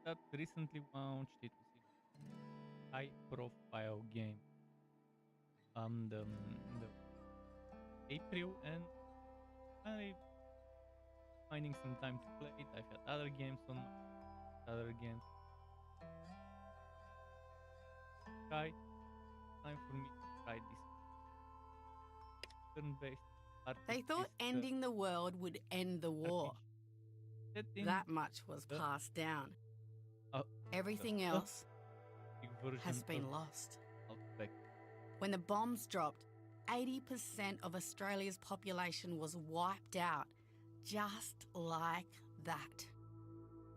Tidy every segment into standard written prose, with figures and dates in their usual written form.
that recently launched. It was a high-profile game. The April, and I finding some time to play it. I've had other games on my other games. Try time for me to try this turn-based They thought artist-based ending the world would end the war. RPG set in That much was the passed down. uh, Everything the else big version has of been lost. Outback. When the bombs dropped, 80% of Australia's population was wiped out, just like that.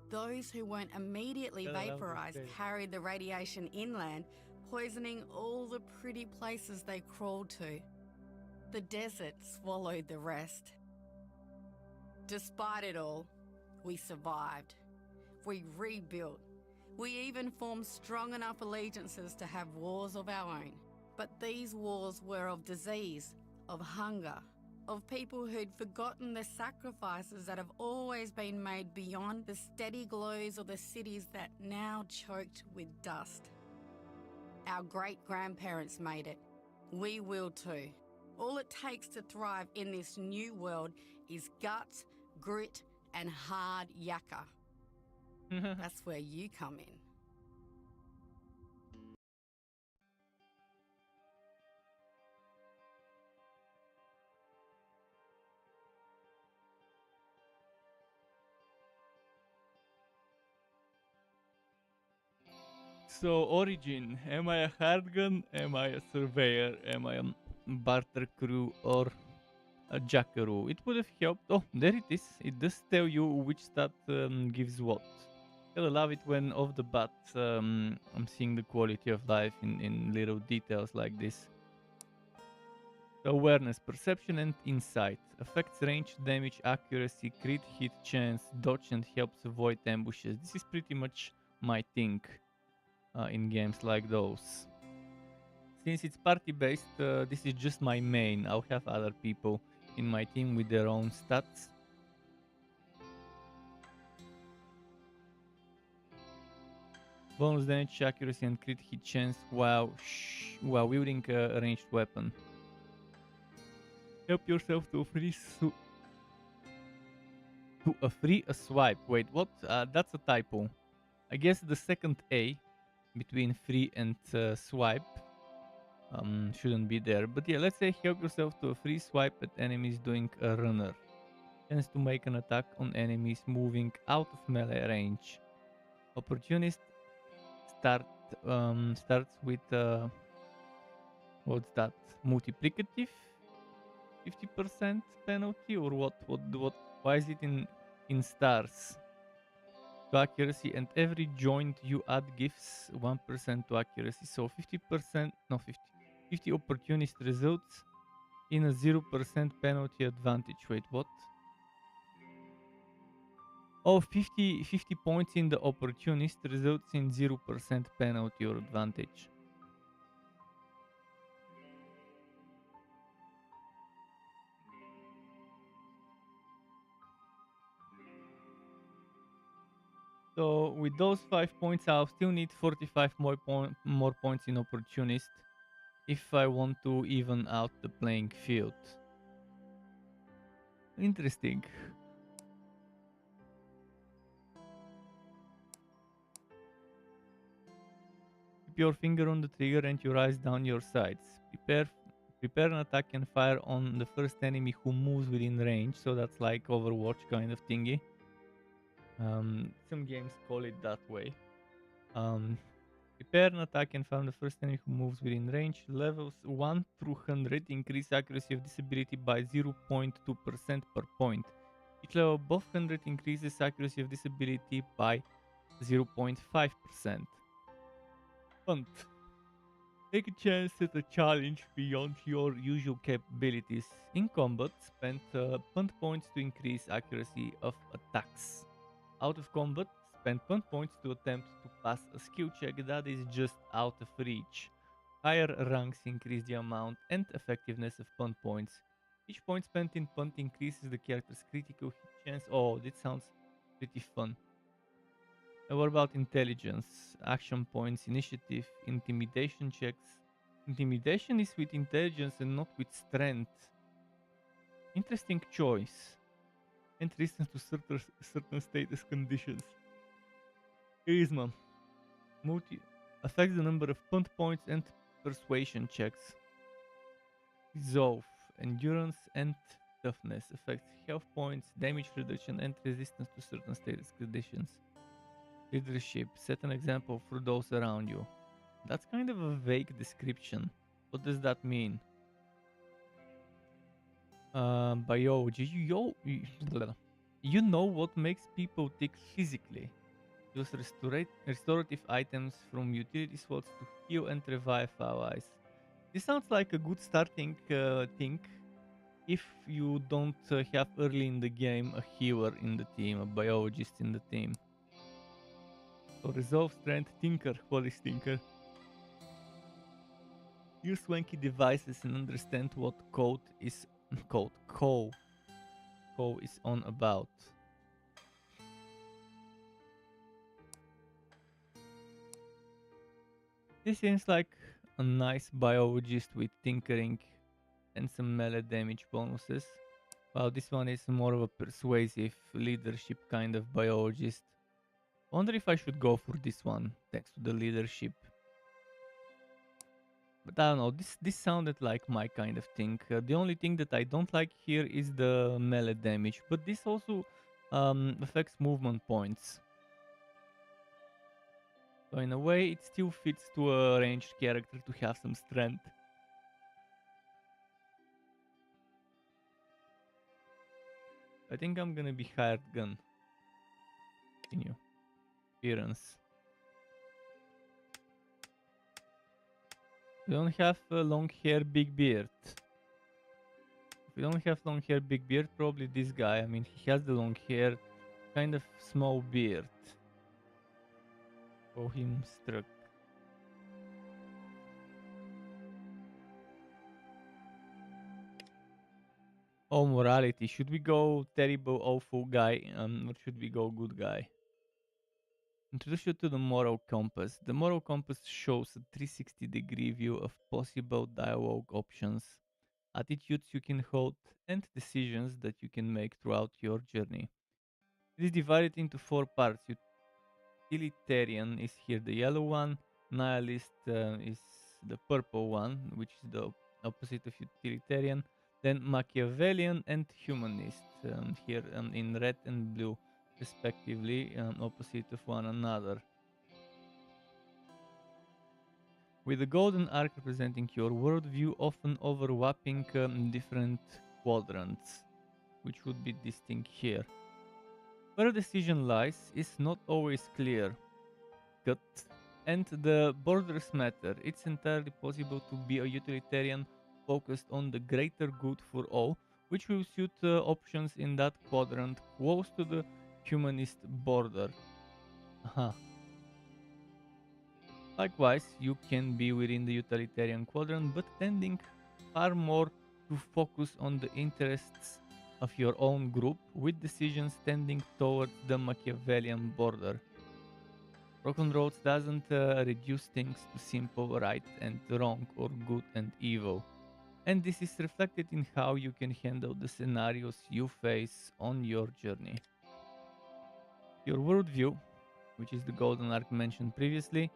Those who weren't immediately Gotta love this vaporized game. carried the radiation inland, poisoning all the pretty places they crawled to. The desert swallowed the rest. Despite it all, we survived. We rebuilt. We even formed strong enough allegiances to have wars of our own. But these wars were of disease, of hunger, of people who'd forgotten the sacrifices that have always been made beyond the steady glows of the cities that now choked with dust. Our great-grandparents made it. We will too. All it takes to thrive in this new world is guts, grit, and hard yakka. That's where you come in. So, origin. Am I a hard gun? Am I a surveyor? Am I a barter crew or a jackaroo? It would have helped. Oh, there it is. It does tell you which stat gives what. Gotta love it when off the bat I'm seeing the quality of life in little details like this. Awareness, perception, and insight. Affects range, damage, accuracy, crit hit chance, dodge, and helps avoid ambushes. This is pretty much my thing in games like those. Since it's party based, this is just my main. I'll have other people in my team with their own stats. Bonus damage, accuracy, and crit hit chance while wielding a ranged weapon. Help yourself to a swipe. Wait, what? That's a typo. I guess the second A between free and swipe shouldn't be there. But yeah, let's say help yourself to a free swipe at enemies doing a runner. Chance to make an attack on enemies moving out of melee range. Opportunist starts with what's that? Multiplicative 50% penalty or what? Why is it in stars? To accuracy, and every joint you add gives 1% to accuracy. So 50%, no 50 opportunist results in a 0% penalty advantage. Wait, what? Oh, 50 points in the opportunist results in 0% penalty or advantage. So with those 5 points, I'll still need 45 more points in opportunist if I want to even out the playing field. Interesting. Keep your finger on the trigger and your eyes down your sights. Prepare an attack and fire on the first enemy who moves within range. So that's like Overwatch kind of thingy. Some games call it that way. Prepare an attack and fire on the first enemy who moves within range. Levels 1 through 100 increase accuracy of this ability by 0.2% per point. Each level above 100 increases accuracy of this ability by 0.5%. Punt. Take a chance at a challenge beyond your usual capabilities. In combat, spend punt points to increase accuracy of attacks. Out of combat, spend punt points to attempt to pass a skill check that is just out of reach. Higher ranks increase the amount and effectiveness of punt points. Each point spent in punt increases the character's critical hit chance. Oh, that sounds pretty fun. What about intelligence, action points, initiative, intimidation checks? Intimidation is with intelligence and not with strength. Interesting choice. And resistance to certain status conditions. Charisma. Multi affects the number of punt points and persuasion checks. Resolve. Endurance and toughness affects health points, damage reduction, and resistance to certain status conditions. Leadership. Set an example for those around you. That's kind of a vague description. What does that mean? Biology. You know what makes people tick physically. Use restorative items from utility slots to heal and revive allies. This sounds like a good starting thing if you don't have early in the game a healer in the team, a biologist in the team. So resolve, strength, tinker. What is tinker? Use swanky devices and understand what code is code is on about. This seems like a nice biologist with tinkering and some melee damage bonuses. While this one is more of a persuasive leadership kind of biologist. Wonder if I should go for this one thanks to the leadership. But I don't know, this sounded like my kind of thing. The only thing that I don't like here is the melee damage, but this also affects movement points. So in a way, it still fits to a ranged character to have some strength. I think I'm gonna be hired gun. Continue. Appearance. We don't have long hair, big beard. If we don't have long hair, big beard, probably this guy. I mean, he has the long hair, kind of small beard. Call him Struck. Oh, morality. Should we go terrible, awful guy, or should we go good guy? Introduction to the moral compass. The moral compass shows a 360-degree view of possible dialogue options, attitudes you can hold, and decisions that you can make throughout your journey. It is divided into 4 parts. Utilitarian is here the yellow one, nihilist is the purple one, which is the opposite of utilitarian, then Machiavellian and humanist here in red and blue respectively, opposite of one another. With the golden arc representing your worldview, often overlapping different quadrants, which would be this thing here. Where a decision lies is not always clear cut, and the borders matter. It's entirely possible to be a utilitarian focused on the greater good for all, which will suit options in that quadrant close to the humanist border. Aha. Likewise, you can be within the utilitarian quadrant, but tending far more to focus on the interests of your own group, with decisions tending towards the Machiavellian border. Broken Roads doesn't reduce things to simple right and wrong or good and evil. And this is reflected in how you can handle the scenarios you face on your journey. Your worldview, which is the golden arc mentioned previously.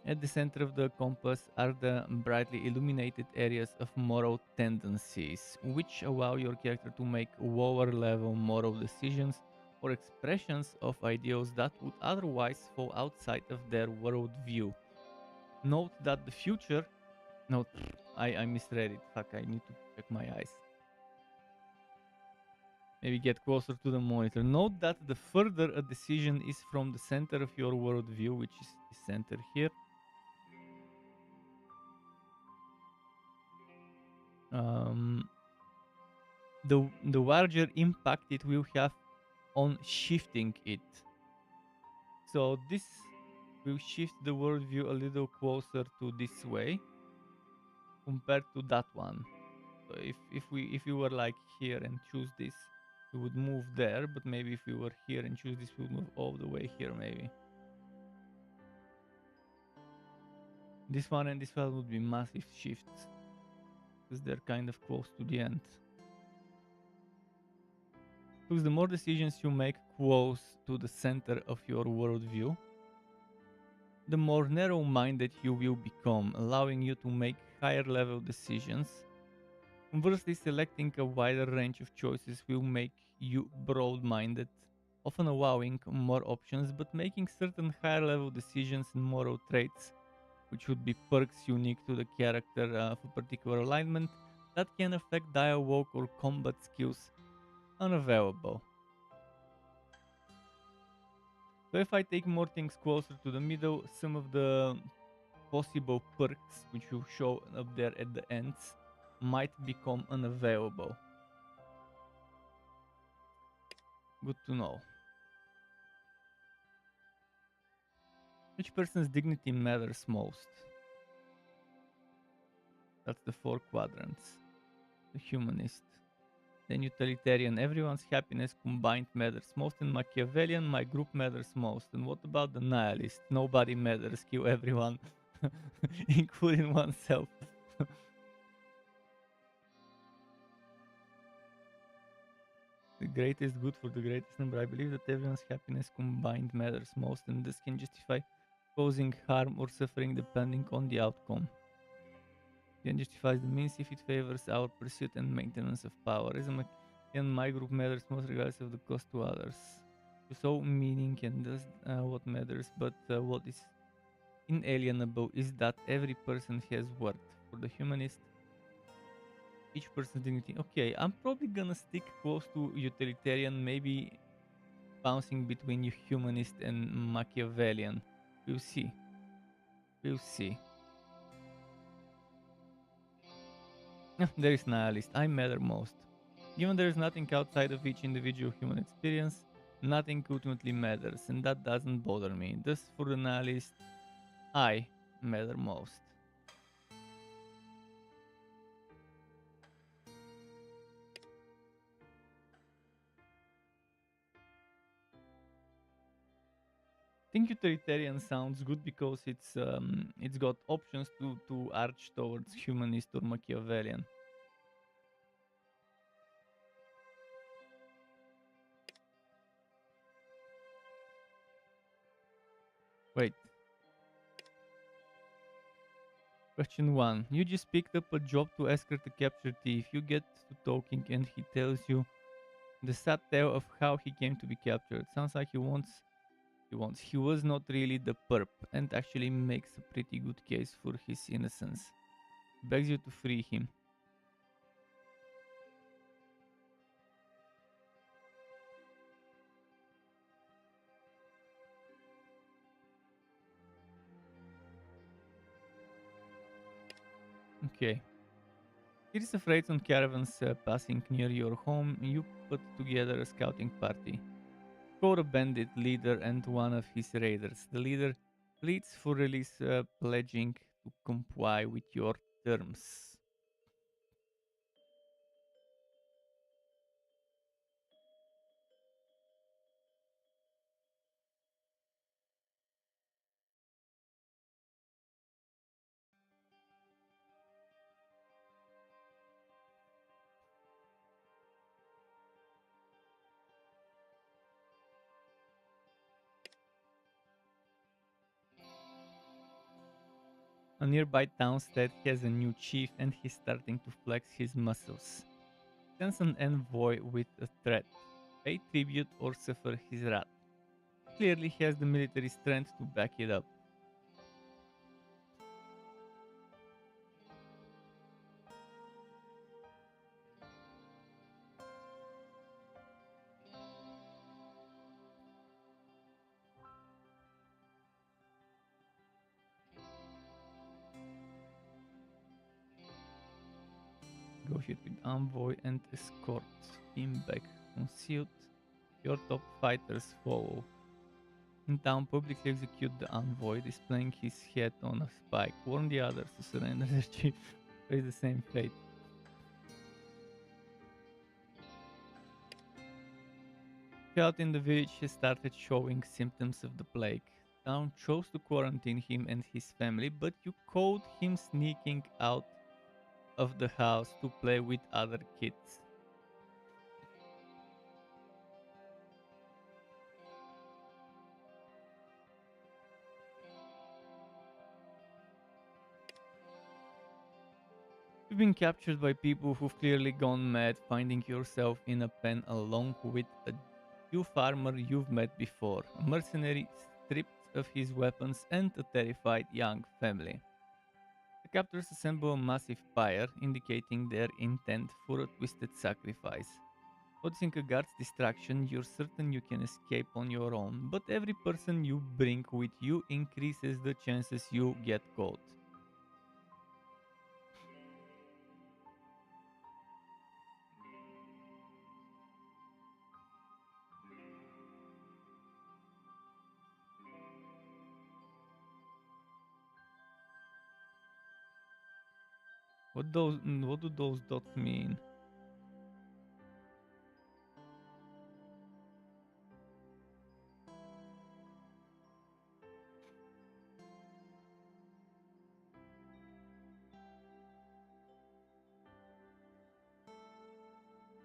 At the center of the compass are the brightly illuminated areas of moral tendencies, which allow your character to make lower level moral decisions or expressions of ideals that would otherwise fall outside of their worldview. Note that the future. No, I misread it. Fuck, I need to check my eyes. Maybe get closer to the monitor. Note that the further a decision is from the center of your worldview, which is the center here, the larger impact it will have on shifting it. So this will shift the worldview a little closer to this way compared to that one. So if we were like here and choose this, we would move there, but maybe if we were here and choose this, we would move all the way here, maybe. This one and this one would be massive shifts, because they're kind of close to the end. Because the more decisions you make close to the center of your worldview, the more narrow-minded you will become, allowing you to make higher-level decisions. Conversely, selecting a wider range of choices will make you broad-minded, often allowing more options, but making certain higher-level decisions and moral traits, which would be perks unique to the character of a particular alignment, that can affect dialogue or combat skills, unavailable. So if I take more things closer to the middle, some of the possible perks which will show up there at the ends might become unavailable. Good to know. Which person's dignity matters most? That's the 4 quadrants. The humanist. Then utilitarian. Everyone's happiness combined matters most. And Machiavellian. My group matters most. And what about the nihilist? Nobody matters. Kill everyone. Including oneself. The greatest good for the greatest number. I believe that everyone's happiness combined matters most, and this can justify causing harm or suffering depending on the outcome. It justifies the means if it favors our pursuit and maintenance of power. And my group matters most regardless of the cost to others. So meaning and does what matters, but what is inalienable is that every person has worth. For the humanist, each person's dignity. Okay, I'm probably gonna stick close to utilitarian, maybe bouncing between humanist and Machiavellian. We'll see. We'll see. There is nihilist. I matter most. Given there is nothing outside of each individual human experience, nothing ultimately matters, and that doesn't bother me. Thus, for the nihilist, I matter most. I think utilitarian sounds good because it's got options to arch towards humanist or Machiavellian. Wait. Question 1. You just picked up a job to escort a captured thief. You get to talking and he tells you the sad tale of how he came to be captured. Sounds like he was not really the perp and actually makes a pretty good case for his innocence. Begs you to free him. Okay. It is afraid on caravans passing near your home. You put together a scouting party. Caught a bandit leader and one of his raiders. The leader pleads for release, pledging to comply with your terms. A nearby townstead has a new chief and he's starting to flex his muscles. Sends an envoy with a threat. Pay tribute or suffer his wrath. Clearly has the military strength to back it up. Negotiate with envoy and escort him back concealed. Your top fighters follow. In town, publicly execute the envoy, displaying his head on a spike. Warn the others to surrender their chief. Face the same fate. out in the village, he started showing symptoms of the plague. Town chose to quarantine him and his family, but you caught him sneaking out of the house to play with other kids. You've been captured by people who've clearly gone mad, finding yourself in a pen along with a new farmer you've met before, a mercenary stripped of his weapons, and a terrified young family. The captors assemble a massive pyre, indicating their intent for a twisted sacrifice. Noticing a guard's distraction, you're certain you can escape on your own, but every person you bring with you increases the chances you get caught. What do those dots mean?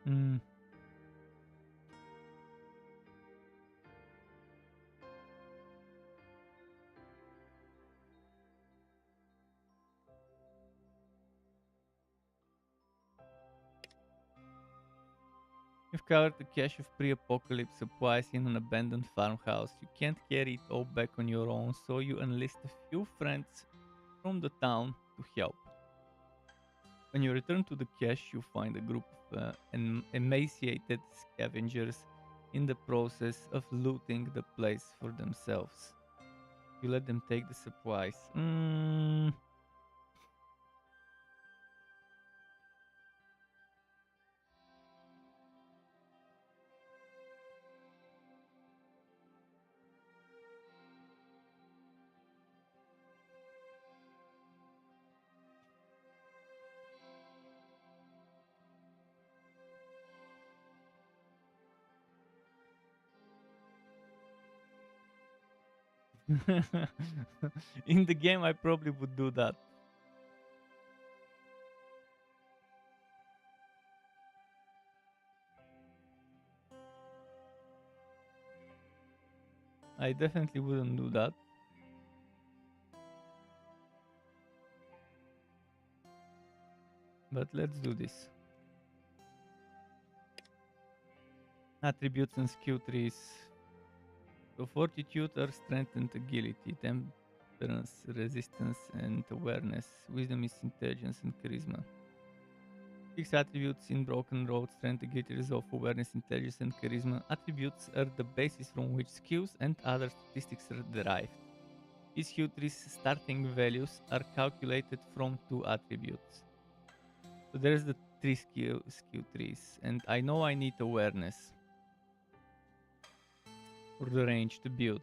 Hmm. You've covered a cache of pre-apocalypse supplies in an abandoned farmhouse. You can't carry it all back on your own, so you enlist a few friends from the town to help. When you return to the cache, you find a group of emaciated scavengers in the process of looting the place for themselves. You let them take the supplies. In the game, I probably would do that. I definitely wouldn't do that. But let's do this. Attributes and skill trees. So fortitude or strength and agility, temperance, resistance and awareness, wisdom is intelligence and charisma. Six attributes in Broken Road: strength, agility, resolve, awareness, intelligence, and charisma. Attributes are the basis from which skills and other statistics are derived. These skill trees' starting values are calculated from two attributes. So there's the three skill trees, and I know I need awareness for the range to build.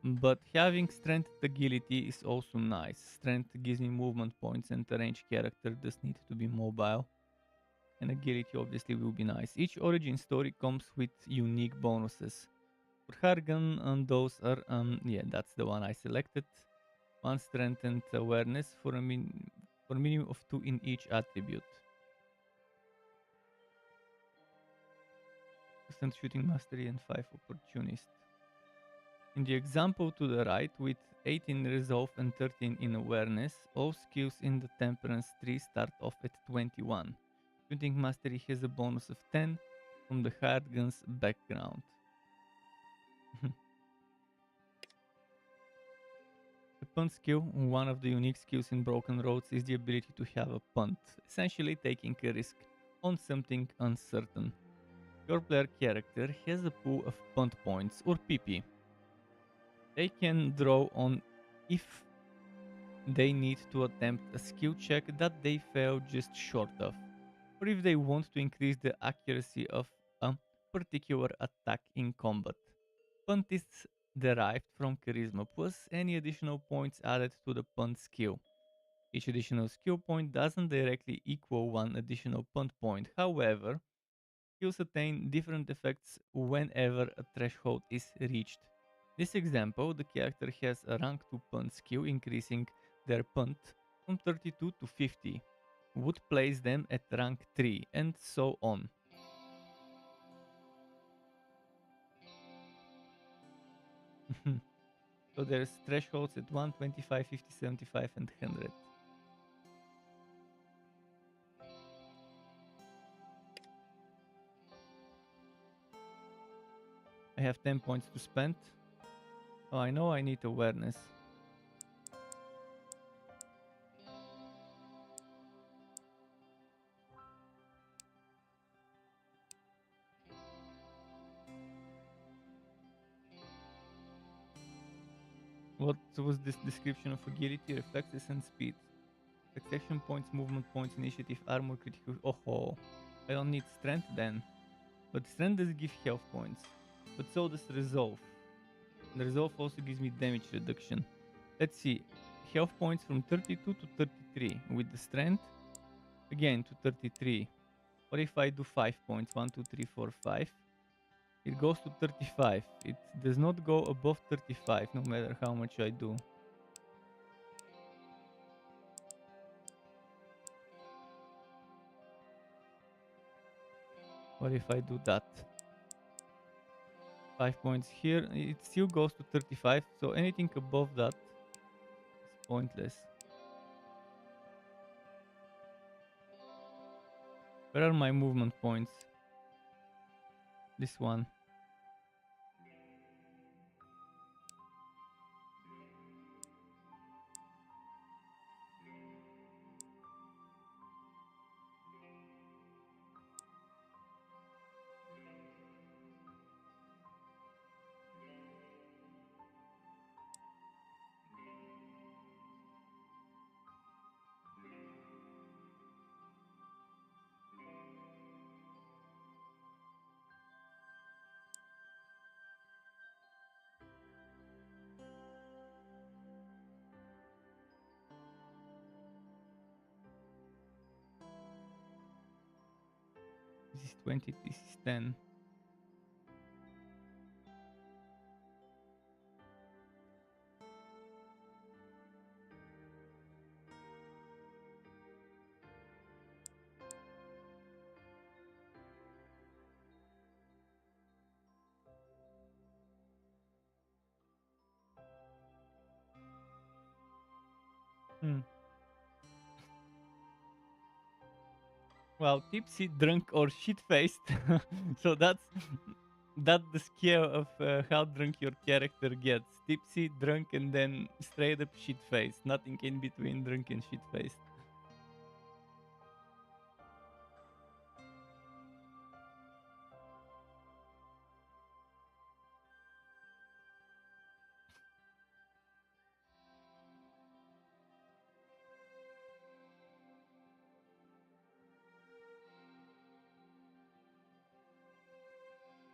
But having strength and agility is also nice. Strength gives me movement points, and the range character does need to be mobile. And agility obviously will be nice. Each origin story comes with unique bonuses. For Hargan, and those are yeah, that's the one I selected. One strength and awareness for a minimum of two in each attribute. Instant shooting mastery and 5 opportunist. In the example to the right, with 18 resolve and 13 in awareness, all skills in the temperance tree start off at 21. Shooting mastery has a bonus of 10 from the hard gun's background. The punt skill, one of the unique skills in Broken Roads, is the ability to have a punt, essentially taking a risk on something uncertain. Your player character has a pool of punt points, or PP. They can draw on if they need to attempt a skill check that they fail just short of, or if they want to increase the accuracy of a particular attack in combat. Punt is derived from charisma plus any additional points added to the punt skill. Each additional skill point doesn't directly equal one additional punt point. However, skills attain different effects whenever a threshold is reached. This example, the character has a rank 2 punt skill increasing their punt from 32 to 50, would place them at rank 3, and so on. So there's thresholds at 1, 25, 50, 75, and 100. I have 10 points to spend. Oh, I know I need awareness. What was this description of agility, reflexes, and speed? Action points, movement points, initiative, armor, critical. Oh, I don't need strength then. But strength does give health points. But so does resolve. The resolve also gives me damage reduction. Let's see. Health points from 32 to 33. With the strength, again to 33. What if I do 5 points? 1, 2, 3, 4, 5. It goes to 35. It does not go above 35 no matter how much I do. What if I do that? 5 points here. It still goes to 35. So anything above that is pointless. Where are my movement points? This one. This is 20, this is 10. Well, tipsy, drunk, or shit-faced. So that's the scale of how drunk your character gets. Tipsy, drunk, and then straight up shit-faced. Nothing in between drunk and shit-faced.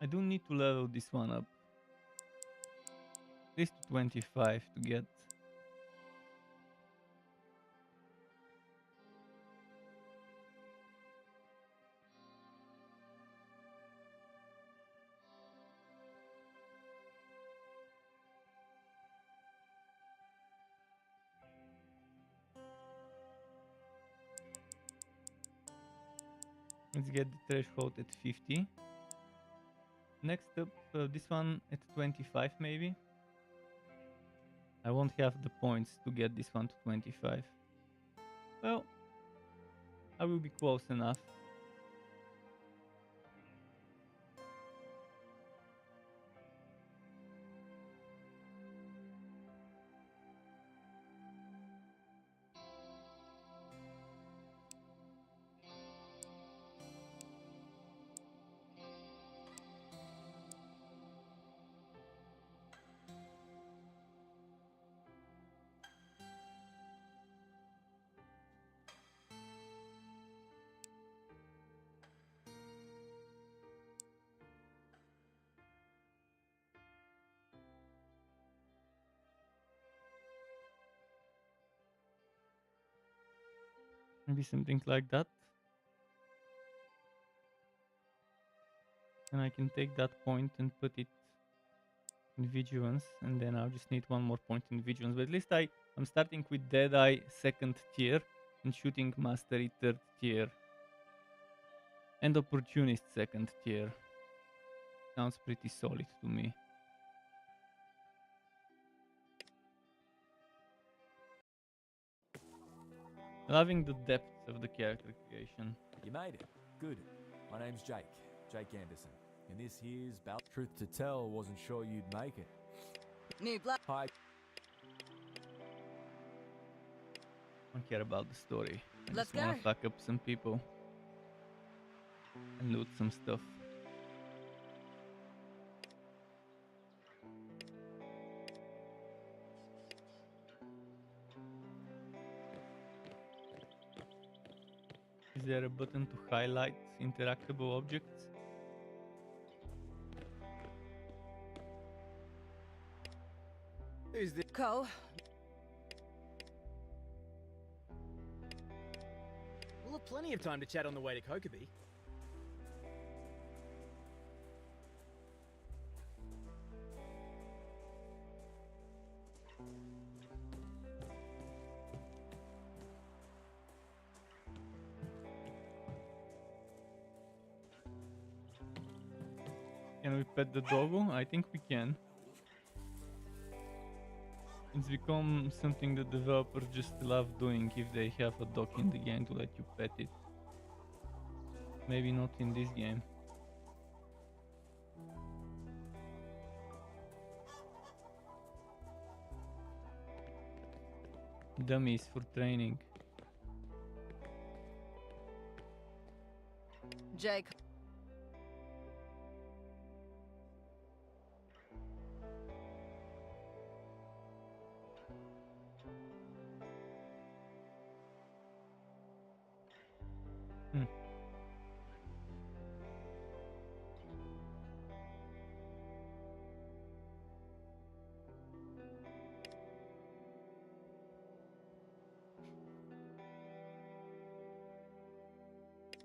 I do need to level this one up. At least to 25 to get. Let's get the threshold at 50. Next up, this one at 25 maybe. I won't have the points to get this one to 25. Well, I will be close enough. Maybe something like that. And I can take that point and put it in vigilance, and then I'll just need one more point in vigilance. But at least I'm starting with Deadeye 2nd tier and Shooting Mastery 3rd tier. And Opportunist 2nd tier. Sounds pretty solid to me. Loving the depth of the character creation. You made it. Good. My name's Jake Anderson. And this here's Truth to tell, wasn't sure you'd make it. New blood. Hi. Don't care about the story. I Let's just wanna go. fuck up some people. And loot some stuff. Is there a button to highlight interactable objects? Who's this? Cole. We'll have plenty of time to chat on the way to Kokeby. Can we pet the doggo? I think we can. It's become something that developers just love doing if they have a dog in the game to let you pet it. Maybe not in this game. Dummies for training. Jake.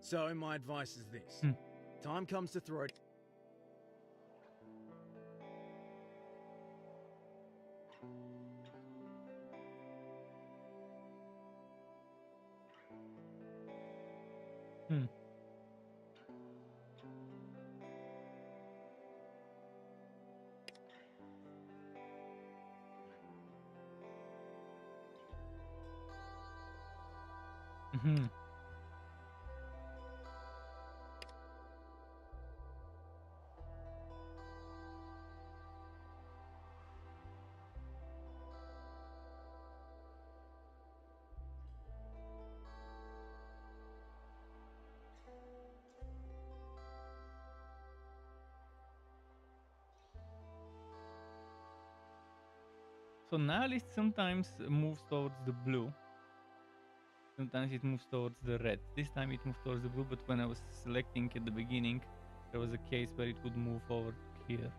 So my advice is this. Time comes to throw... So Nihilist sometimes moves towards the blue. Sometimes it moves towards the red. This time it moved towards the blue, but when I was selecting at the beginning, there was a case where it would move over to here.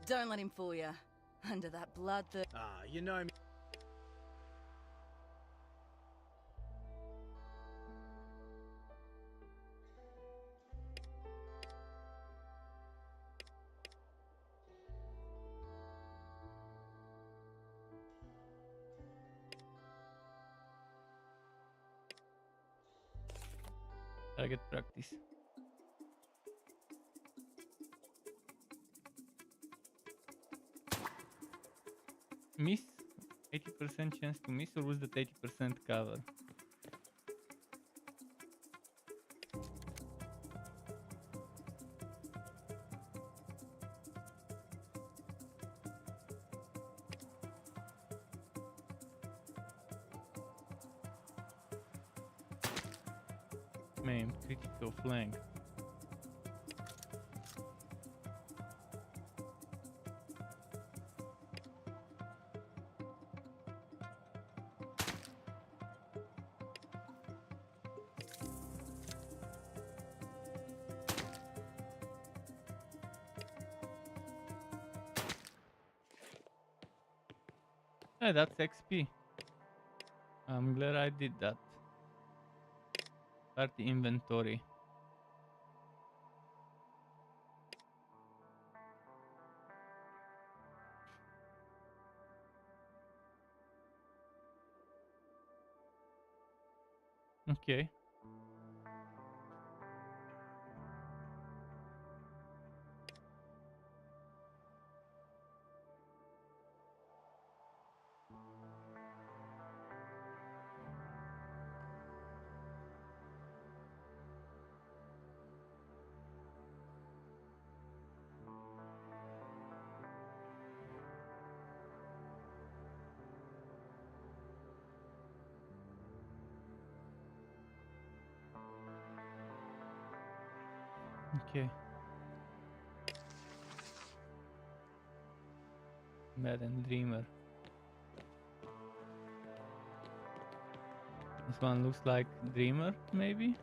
Don't let him fool you. Under that blood Ah, you know me. Target practice. Miss? 80% chance to miss, or was that 80% cover? Man, critical flank. Yeah, that's XP. I'm glad I did that. Start the inventory. Okay. Okay. Mad and Dreamer. This one looks like Dreamer, maybe?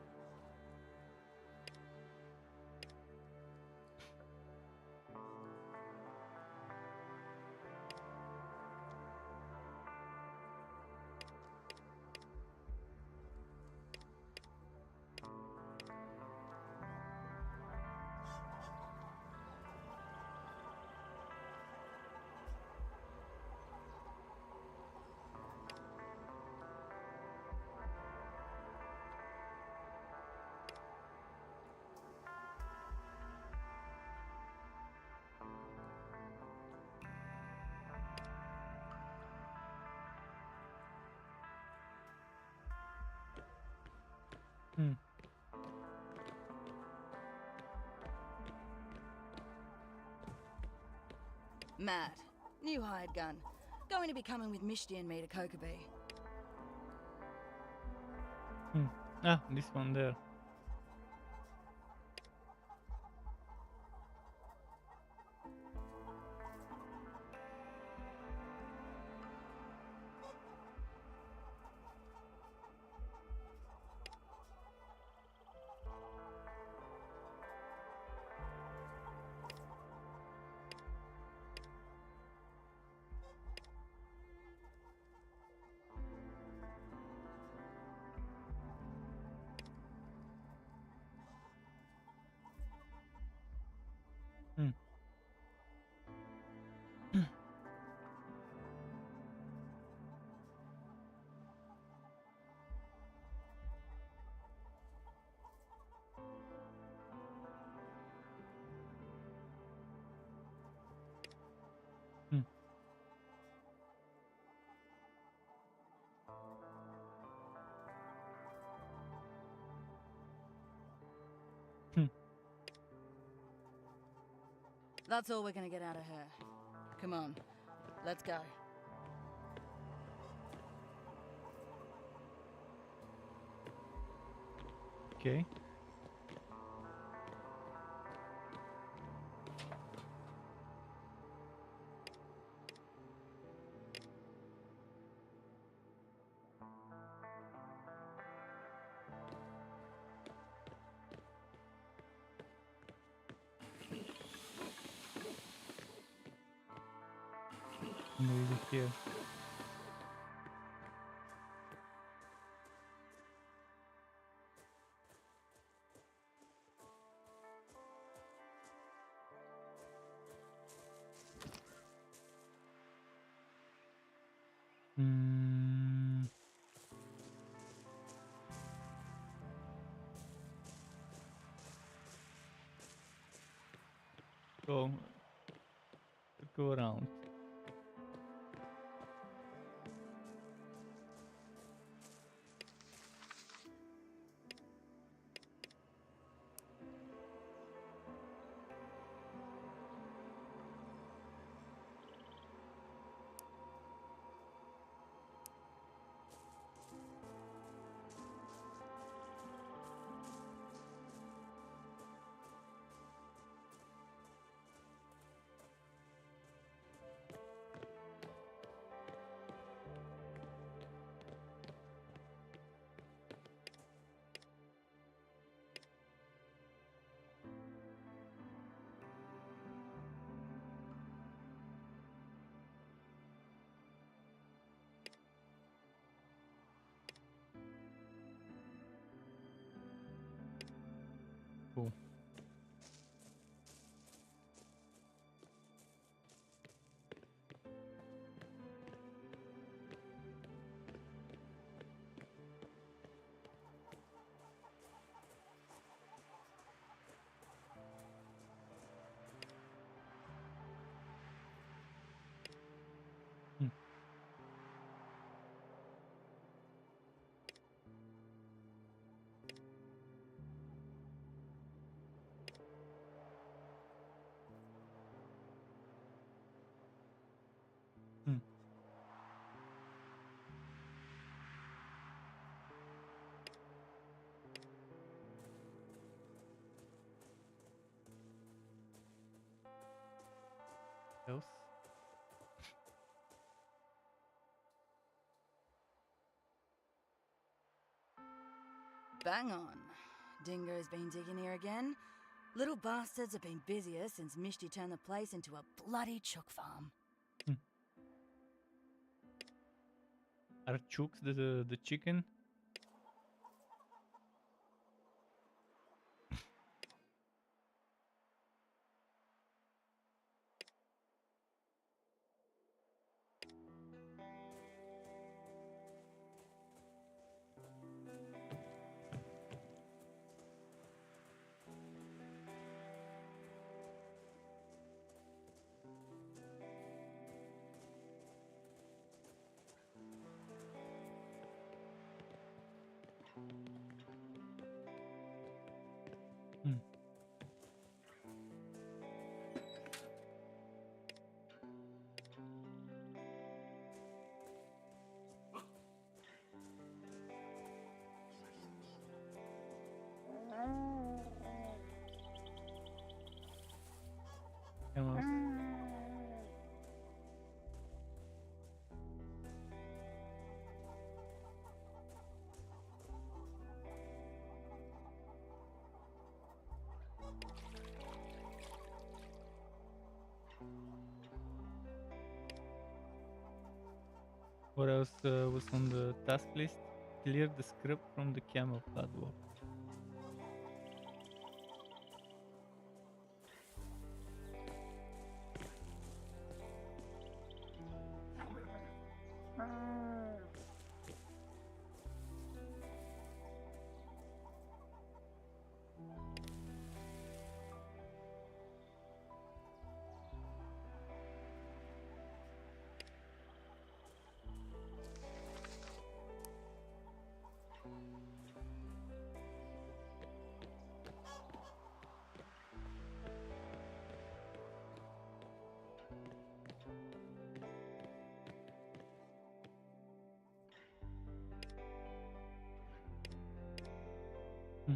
Hmm. Matt, new hired gun. Going to be coming with Mishti and me to Kokobee. Ah, this one there. Hmm. Hmm. Hmm. That's all we're gonna get out of her. Come on, let's go. Okay. Maybe here. Hmm. Go around. Cool. Hmm. Hmm. Else? Bang on. Dingo's been digging here again. Little bastards have been busier since Mishti turned the place into a bloody chook farm. Are chooks the chicken? Hmm. Almost. What else was on the task list? Clear the script from the camel bloodwalk. Hmm.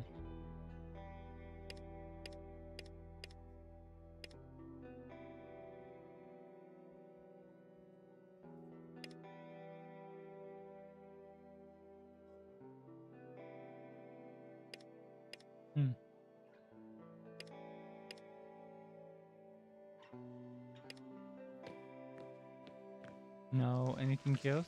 Hmm. No, anything else?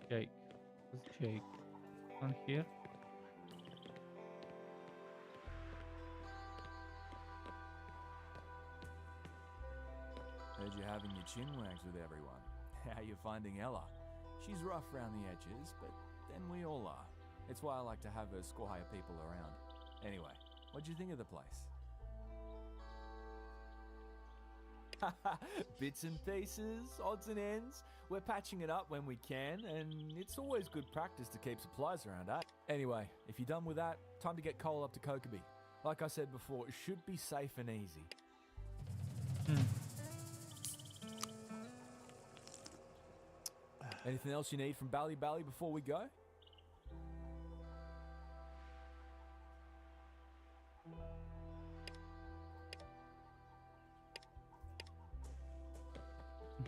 Jake. Who's Jake? On here? Heard you having your chin wags with everyone. How you finding Ella? She's rough around the edges, but then we all are. It's why I like to have her squire people around. Anyway, what'd you think of the place? Bits and pieces, odds and ends. We're patching it up when we can, and it's always good practice to keep supplies around, eh? Anyway, if you're done with that, time to get Cole up to Kokeby. Like I said before, it should be safe and easy. Anything else you need from Bally Bally before we go?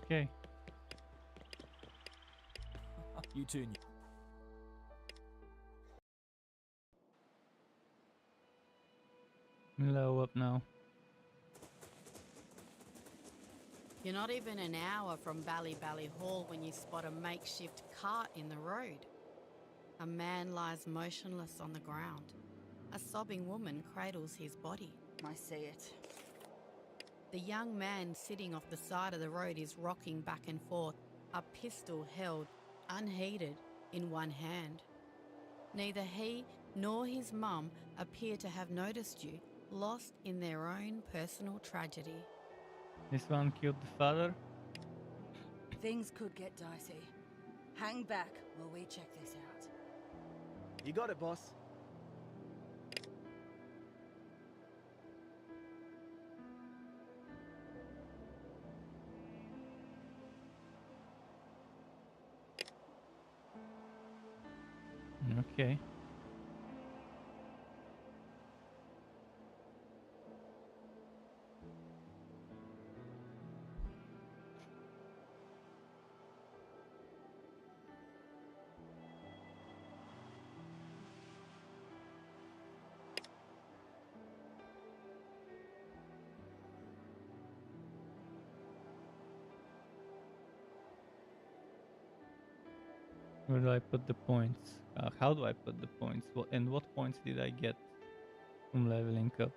Okay. You too. Low up now. You're not even an hour from Bally Hall when you spot a makeshift cart in the road. A man lies motionless on the ground. A sobbing woman cradles his body. I see it. The young man sitting off the side of the road is rocking back and forth, a pistol held, unheeded, in one hand. Neither he nor his mum appear to have noticed you, lost in their own personal tragedy. This one killed the father. Things could get dicey. Hang back while we check this out. You got it, boss. Okay. Where do I put the points? How do I put the points? And what points did I get from leveling up?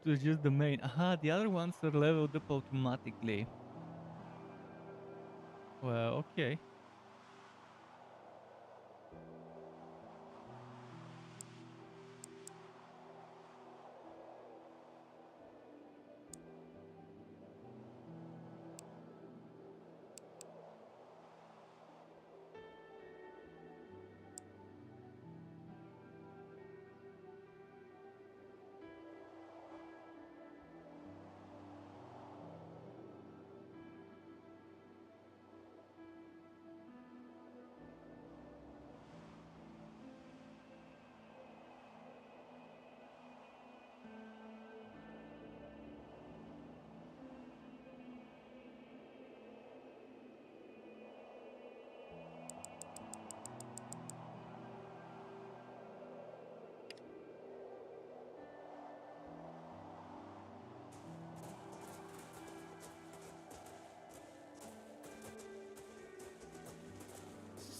It was just the main. Aha, the other ones are leveled up automatically. Well, okay.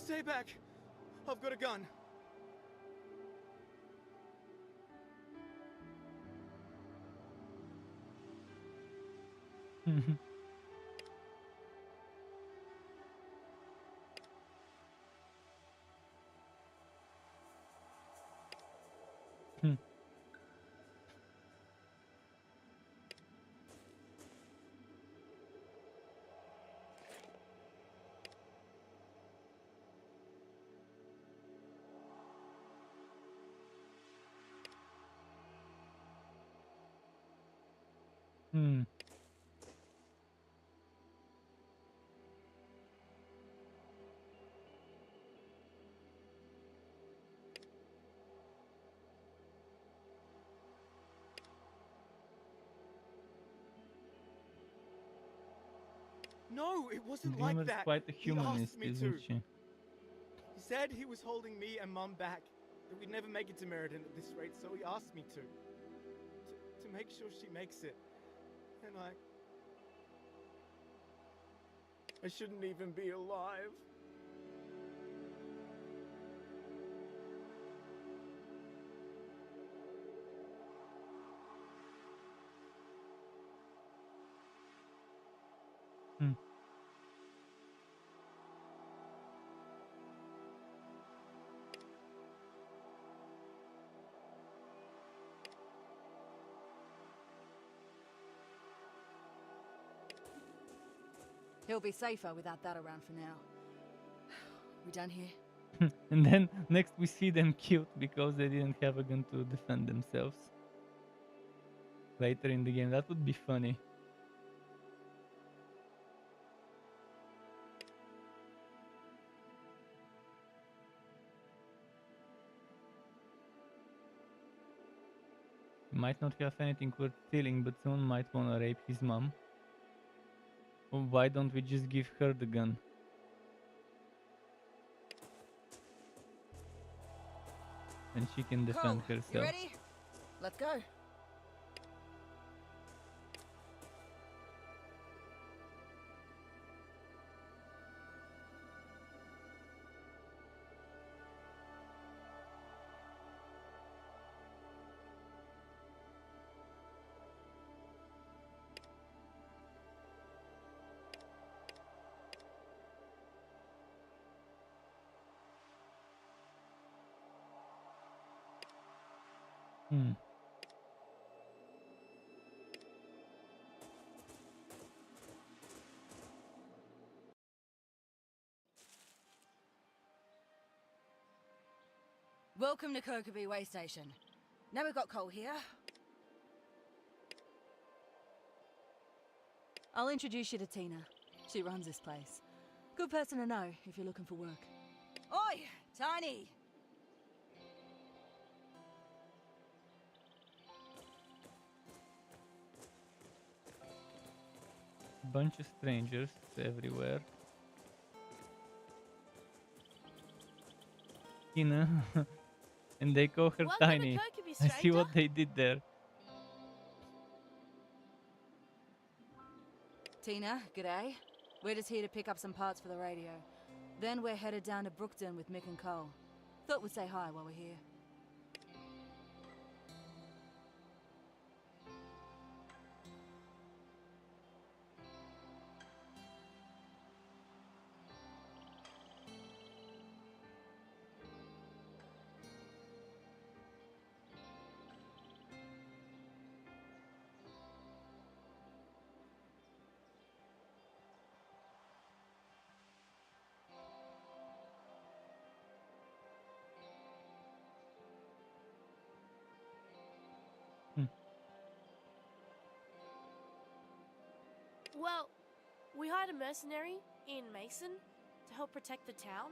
Stay back. I've got a gun. Hmm. No, it wasn't Dreamer's like that. quite a He humanist, asked me isn't to. she? He said he was holding me and Mum back, that we'd never make it to Meriden at this rate, so he asked me to make sure she makes it. And I shouldn't even be alive. Hmm. He'll be safer without that around for now. We done here? And then next we see them killed because they didn't have a gun to defend themselves. Later in the game, that would be funny. Might not have anything worth stealing, but someone might wanna rape his mom. Well, why don't we just give her the gun? And she can defend You herself. ready? Let's go. Hmm. Welcome to Kokobee Way Station. Now we've got Cole here. I'll introduce you to Tina. She runs this place. Good person to know if you're looking for work. Oi, Tiny! Bunch of strangers everywhere. Tina. And they call her Welcome Tiny. to Kokobee, I see stranger. what they did there. Tina, g'day. We're just here to pick up some parts for the radio. Then we're headed down to Brookton with Mick and Cole. Thought we'd say hi while we're here. Well, we hired a mercenary, Ian Mason, to help protect the town.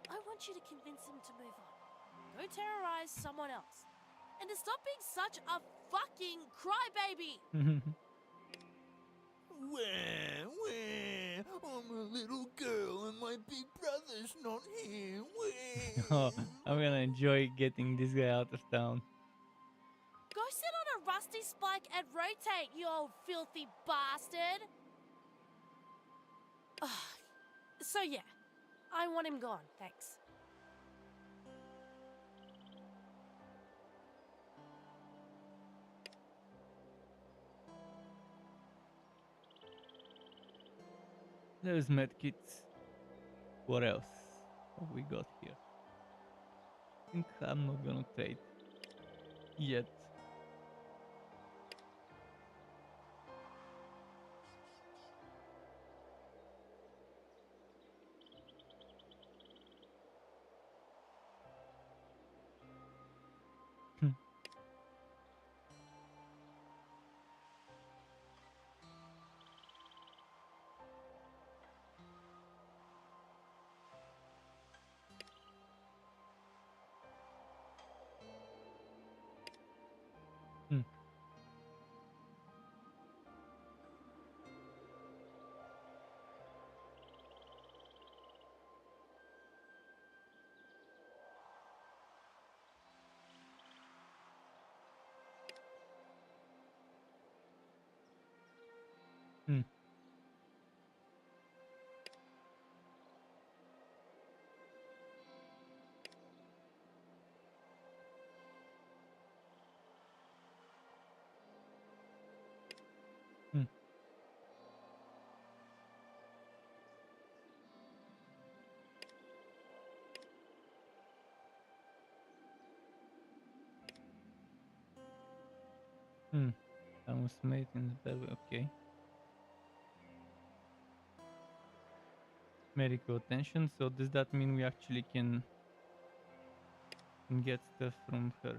I want you to convince him to move on. Go terrorize someone else. And to stop being such a fucking crybaby! Where? I'm a little girl and my big brother's not here. Oh, I'm gonna enjoy getting this guy out of town. Go sit on a rusty spike and rotate, you old filthy bastard! So yeah, I want him gone, thanks. There's medkits. What else? What we got here? I think I'm not gonna trade yet. Hmm. Hmm. Hmm. That was made in the bad way. Okay. Medical attention. So does that mean we actually can get stuff from her?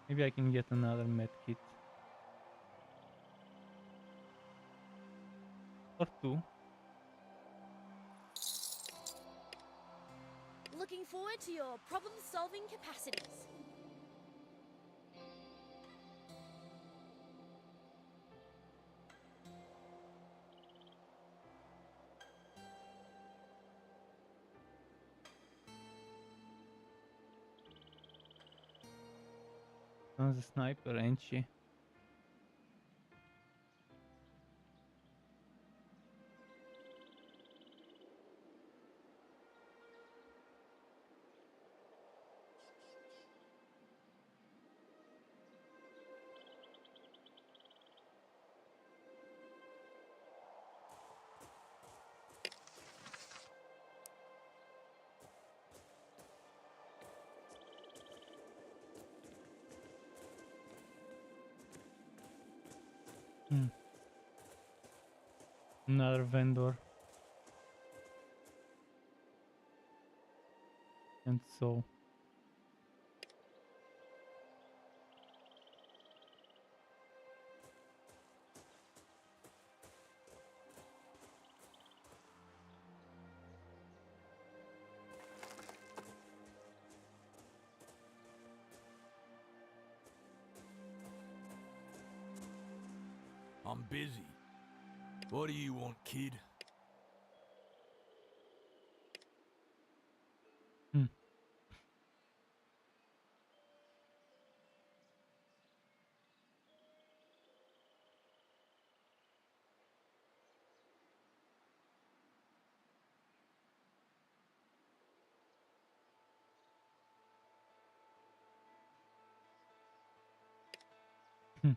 Maybe I can get another medkit. Or two. forward to your problem-solving capacities. Sounds a sniper, ain't she? Another vendor. And so. I'm busy. What do you want, kid? Hmm. Hmm.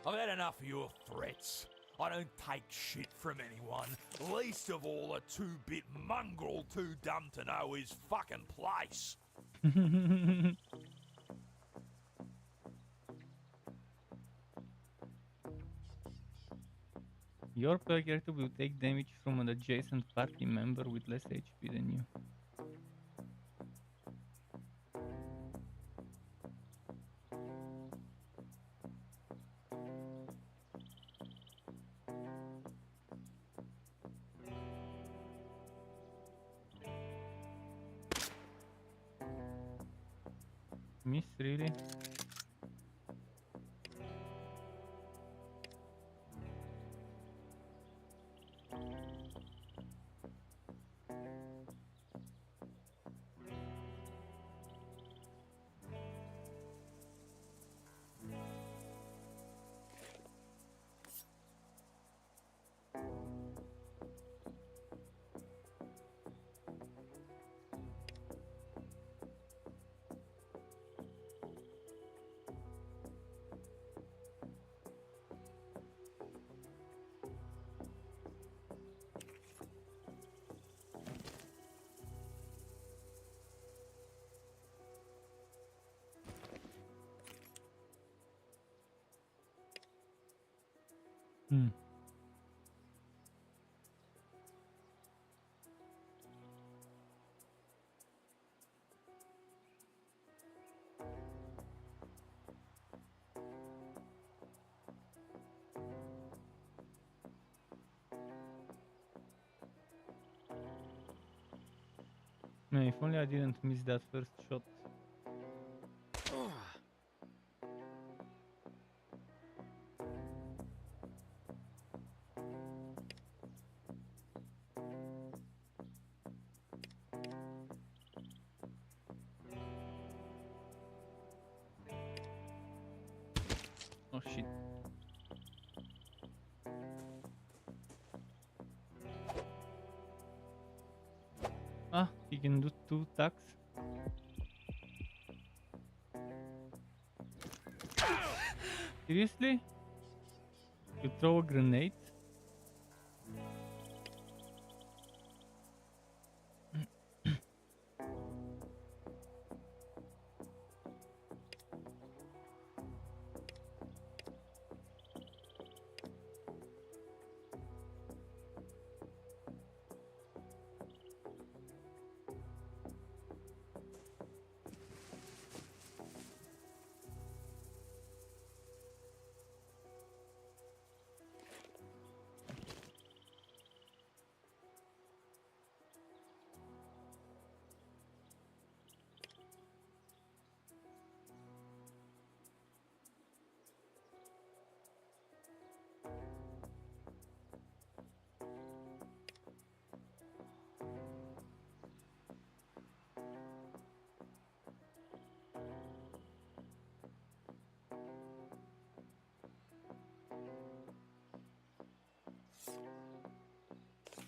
I've had enough of your threats. I don't take shit from anyone, least of all a two-bit mongrel too dumb to know his fucking place. Your player character will take damage from an adjacent party member with less HP than you. Miss, really? Hmm. Man, if only I didn't miss that first shot. Oh shit. Ah, he can do 2 attacks. Seriously? You throw a grenade.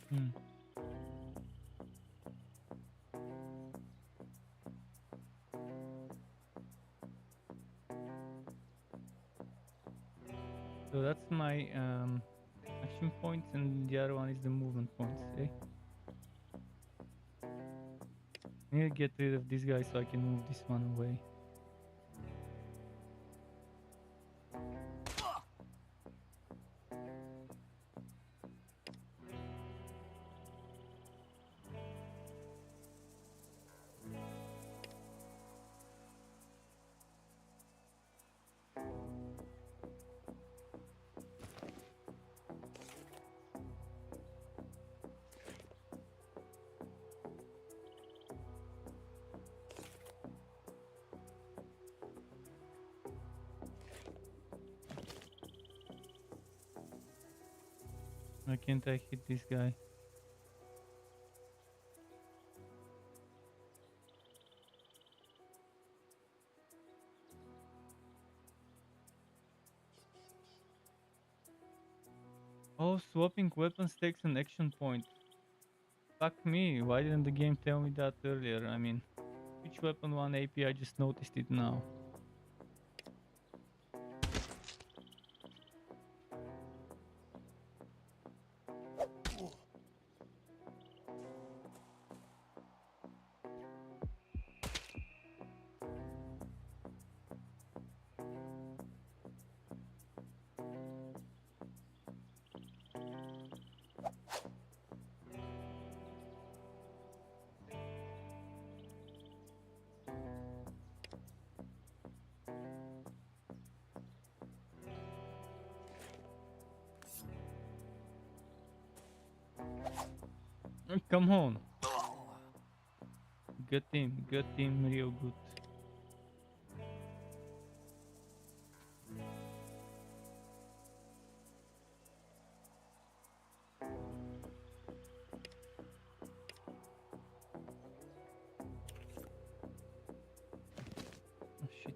Hmm. So that's my action points, and the other one is the movement points. Eh? I need to get rid of this guy so I can move this one away. Why can't I hit this guy? Oh, swapping weapons takes an action point. Fuck me, why didn't the game tell me that earlier? I mean, which weapon 1 AP? I just noticed it now. Come on. Good team real good. Oh shit.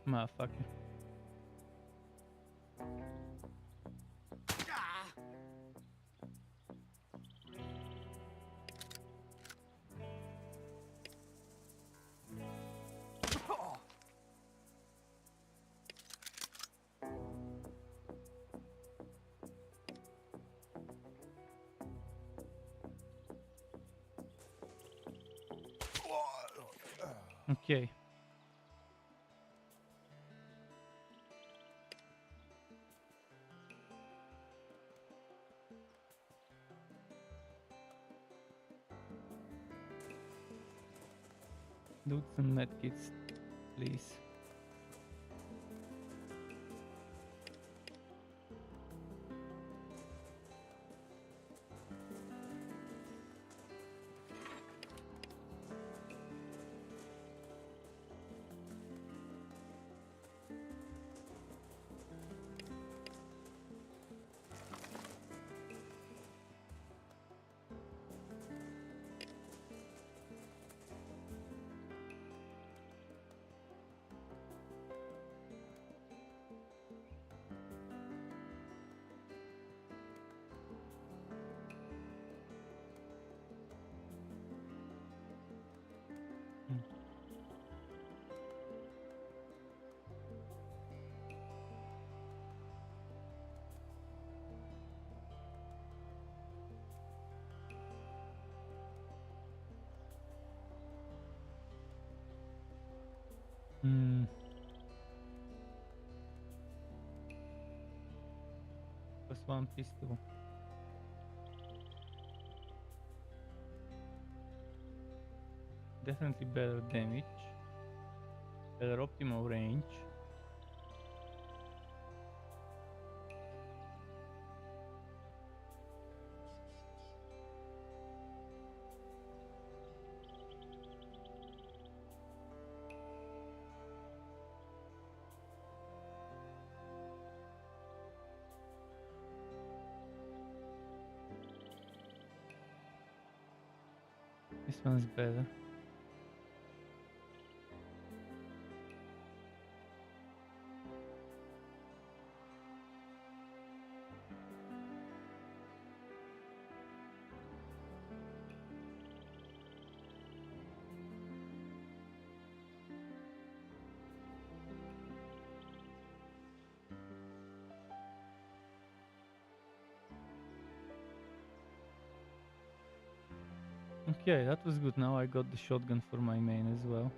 Motherfucker. Okay. Do some medkits, please. +1, +2. Definitely better damage. Better optimal range. This one's better. Okay, that was good. Now I got the shotgun for my main as well.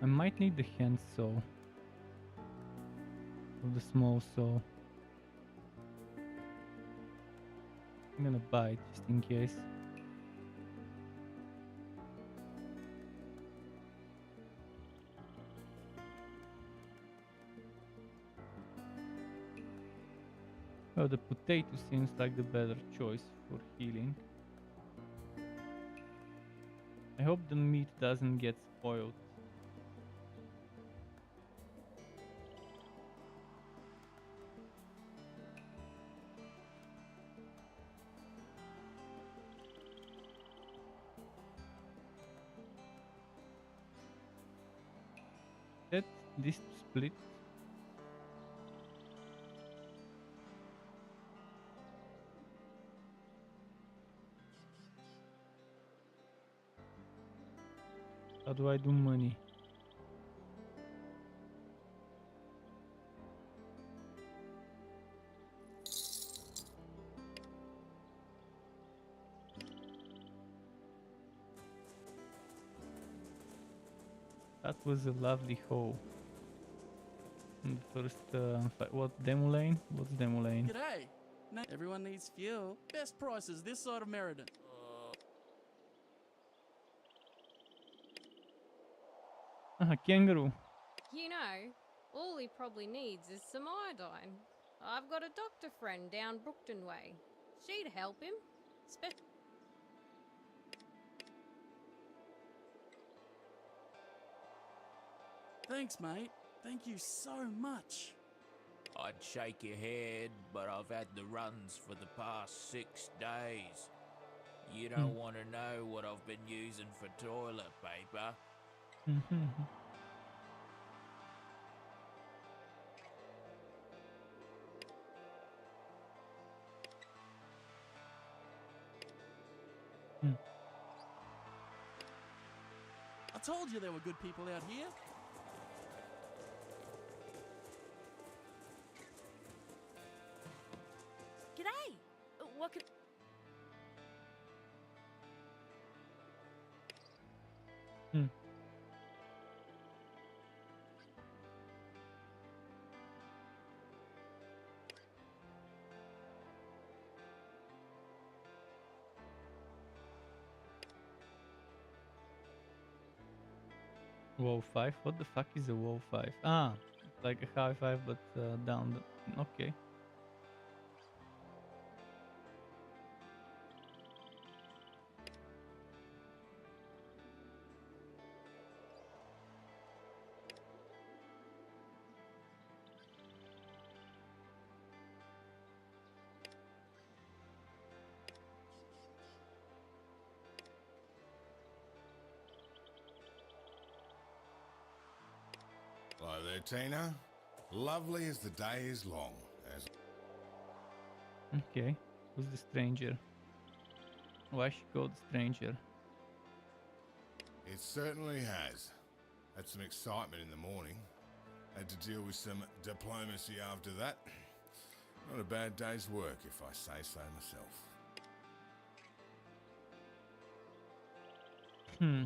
I might need the hand saw. Or the small saw. I'm gonna buy it just in case. Oh, the potato seems like the better choice for healing. I hope the meat doesn't get spoiled. Set this to split. How do I do money? That was a lovely hoe. In the first, what, demo lane? What's demo lane? G'day. No, everyone needs fuel. Best prices this side of Meriden. Kangaroo. You know, all he probably needs is some iodine. I've got a doctor friend down Brookton Way. She'd help him. Thanks, mate. Thank you so much. I'd shake your head, but I've had the runs for the past 6 days. You don't want to know what I've been using for toilet paper. told you there were good people out here. G'day! What could... Hmm. WoW 5? What the fuck is a WoW 5? Ah, like a high 5 but down the... Okay. Hello there, Tina. Lovely as the day is long. As Okay. Who's the stranger? Why she called stranger? it certainly has. Had some excitement in the morning. Had to deal with some diplomacy after that. Not a bad day's work, if I say so myself. Hmm.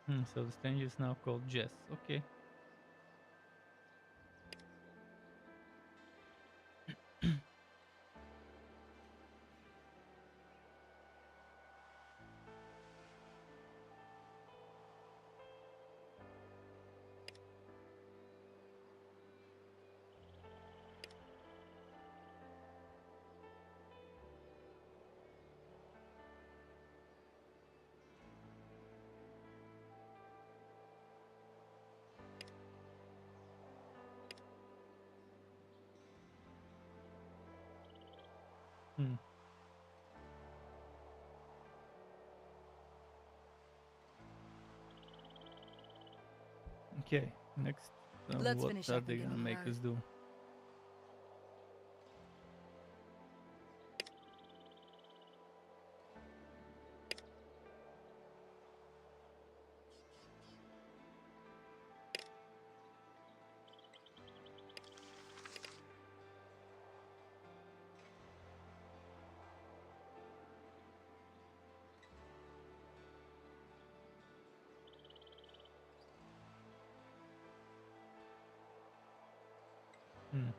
Hmm. So the stranger is now called Jess. Okay. Hmm. Okay. Next, Let's what finish are up they and get gonna on the make road. us do? Hmm.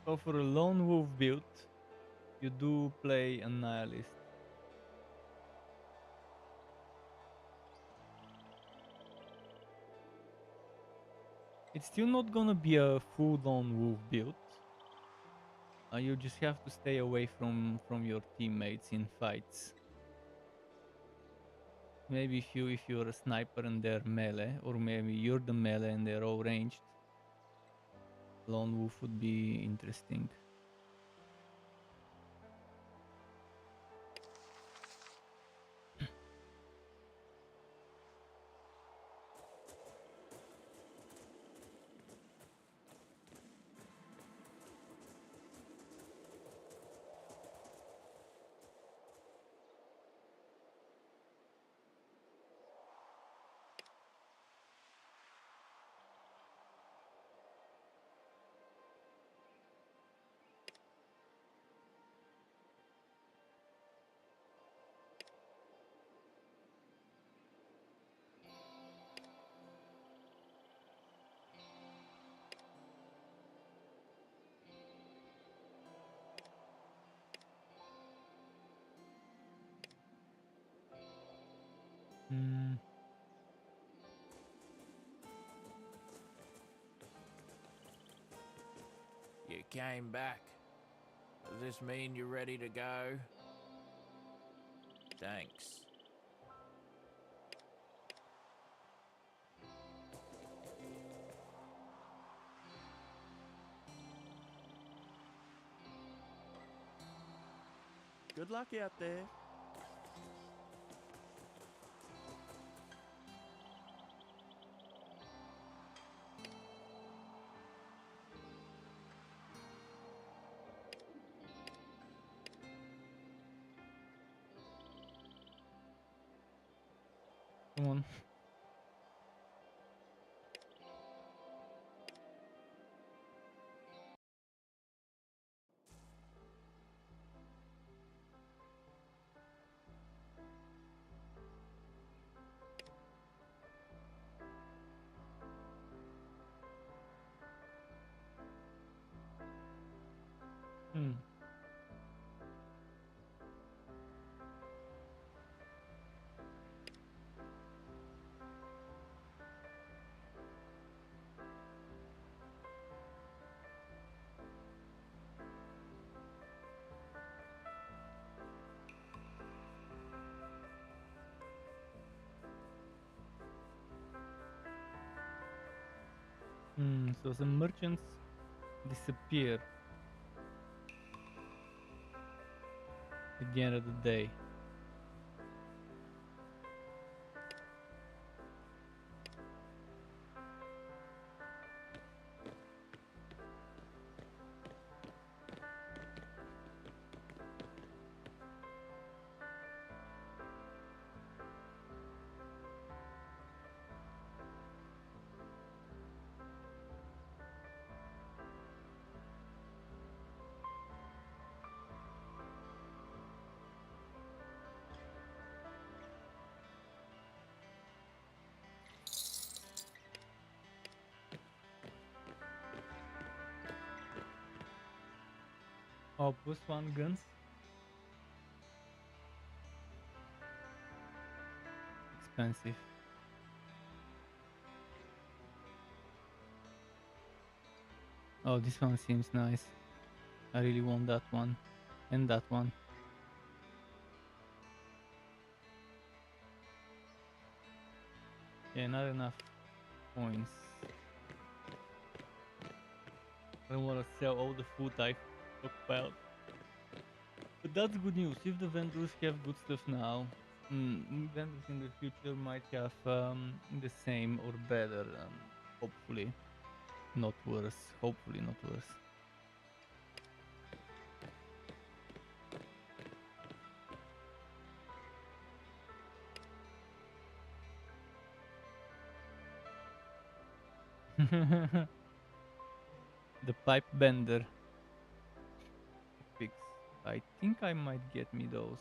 So for a lone wolf build, you do play a nihilist. It's still not gonna be a full lone wolf build. You just have to stay away from your teammates in fights. Maybe if you're a sniper and they're melee, or maybe you're the melee and they're all ranged. Lone wolf would be interesting. came back. Does this mean you're ready to go? Thanks. Good luck out there. Come on. Hmm. So the merchants disappear at the end of the day. Oh, +1 guns. Expensive. Oh, this one seems nice. I really want that one. And that one. Yeah, not enough points. I don't want to sell all the food I stockpiled. But that's good news. If the vendors have good stuff now, vendors in the future might have the same or better. Hopefully, not worse. Hopefully, not worse. The pipe bender fix. I think I might get me those.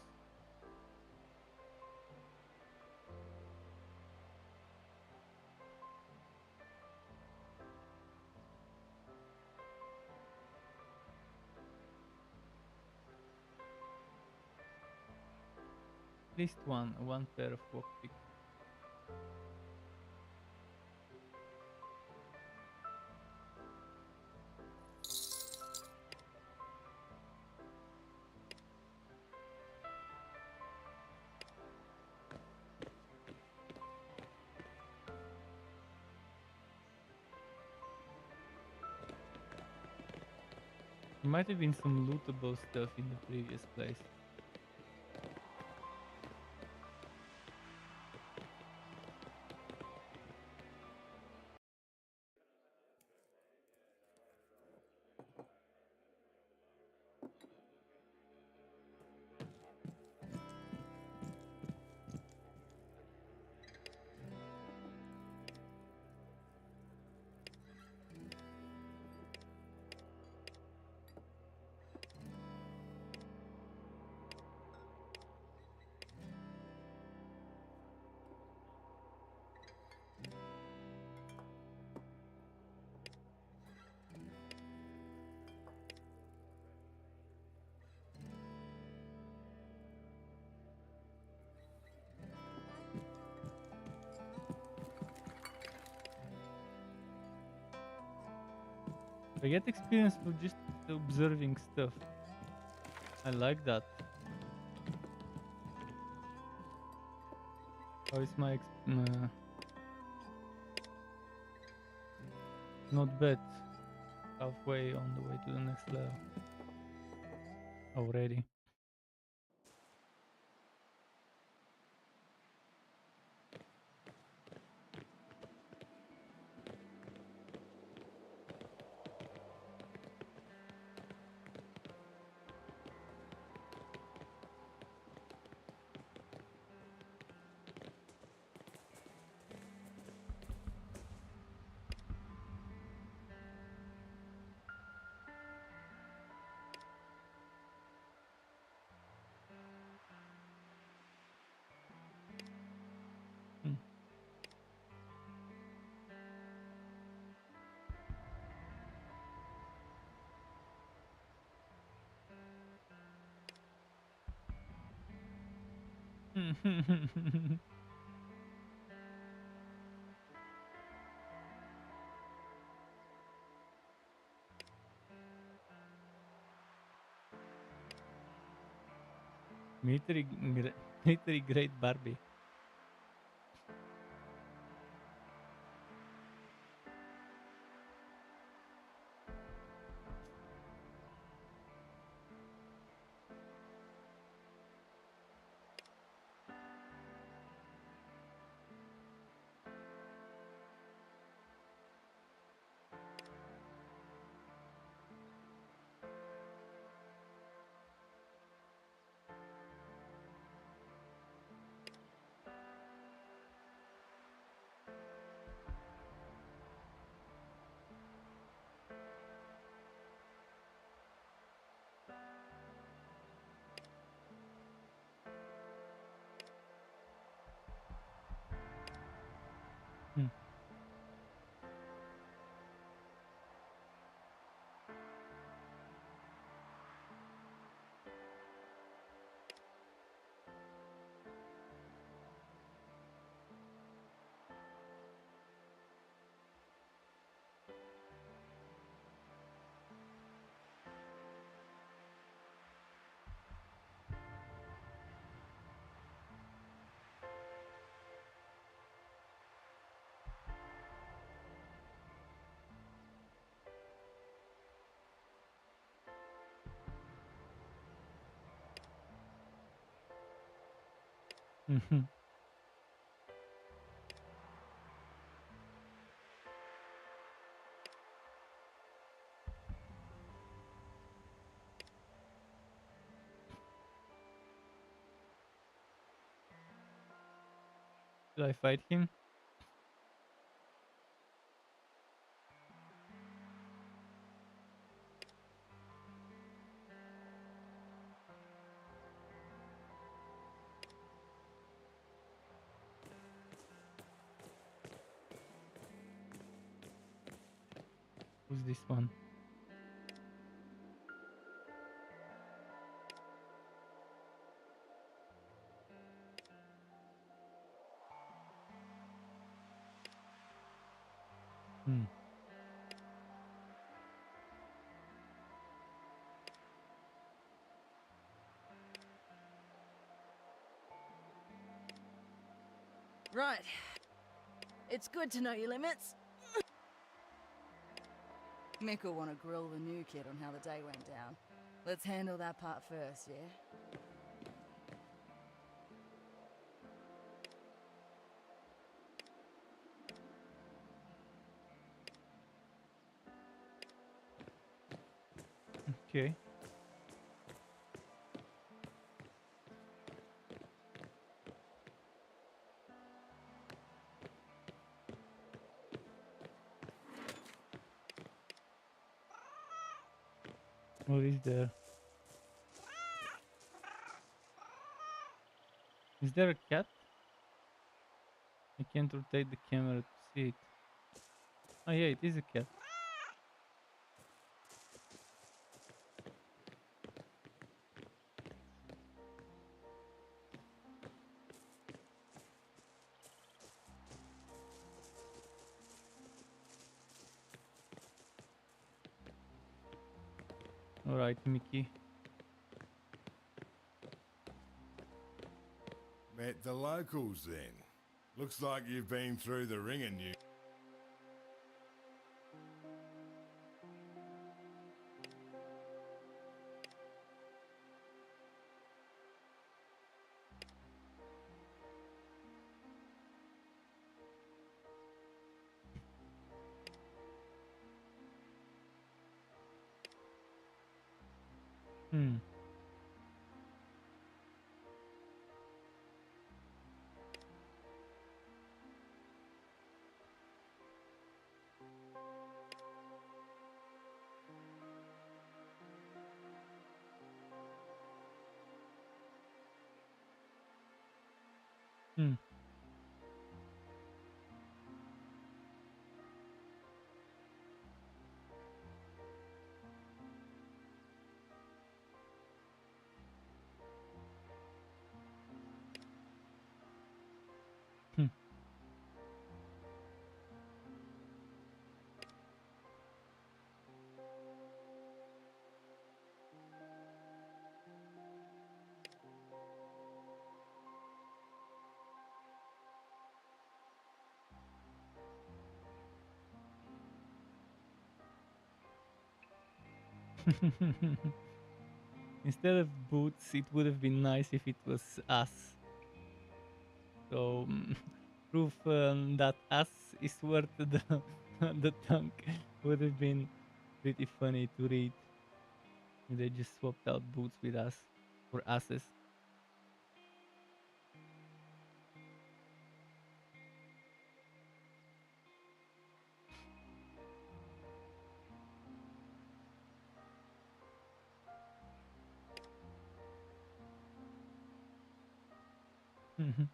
At least one pair of lockpick. There might have been some lootable stuff in the previous place. I get experience for just observing stuff. I like that. How is my not bad. Halfway on the way to the next level already. Military grade Barbie. Should I fight him? Who's this one? Right. It's good to know your limits. Mick will want to grill the new kid on how the day went down. Let's handle that part first, yeah? Okay. What is there? Is there a cat? I can't rotate the camera to see it. Oh yeah, it is a cat. Alright, Mickey. Met the locals then. Looks like you've been through the ring and you. Hmm. Hmm. Hmm. Instead of boots, it would have been nice if it was us. So proof that us is worth the the tank would have been pretty funny to read. They just swapped out boots with us for asses. Mhm.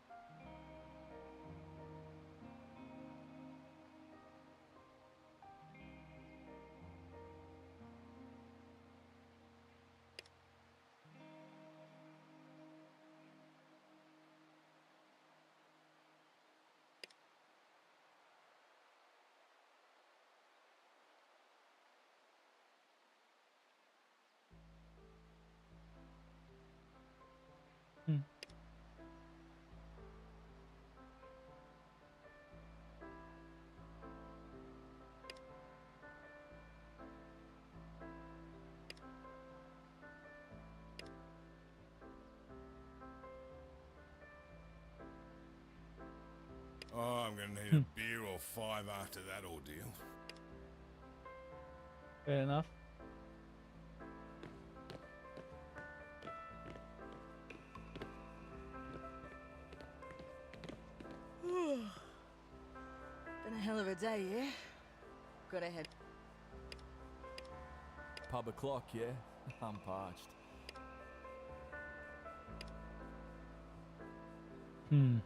Hmm. Oh, I'm gonna need Hmm. a beer or five after that ordeal. Fair enough. Been a hell of a day, yeah? Gotta head. Pub o'clock, yeah? I'm parched. Hmm.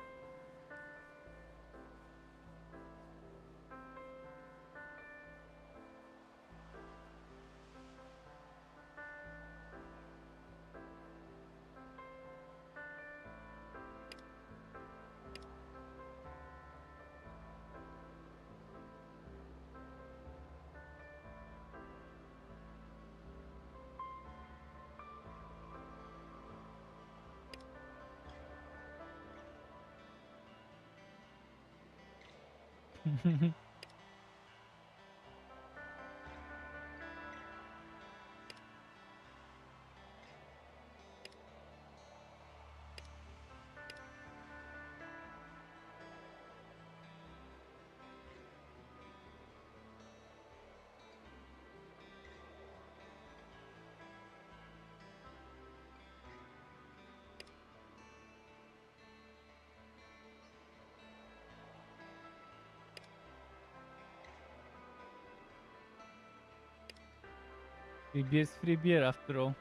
Free beer after all.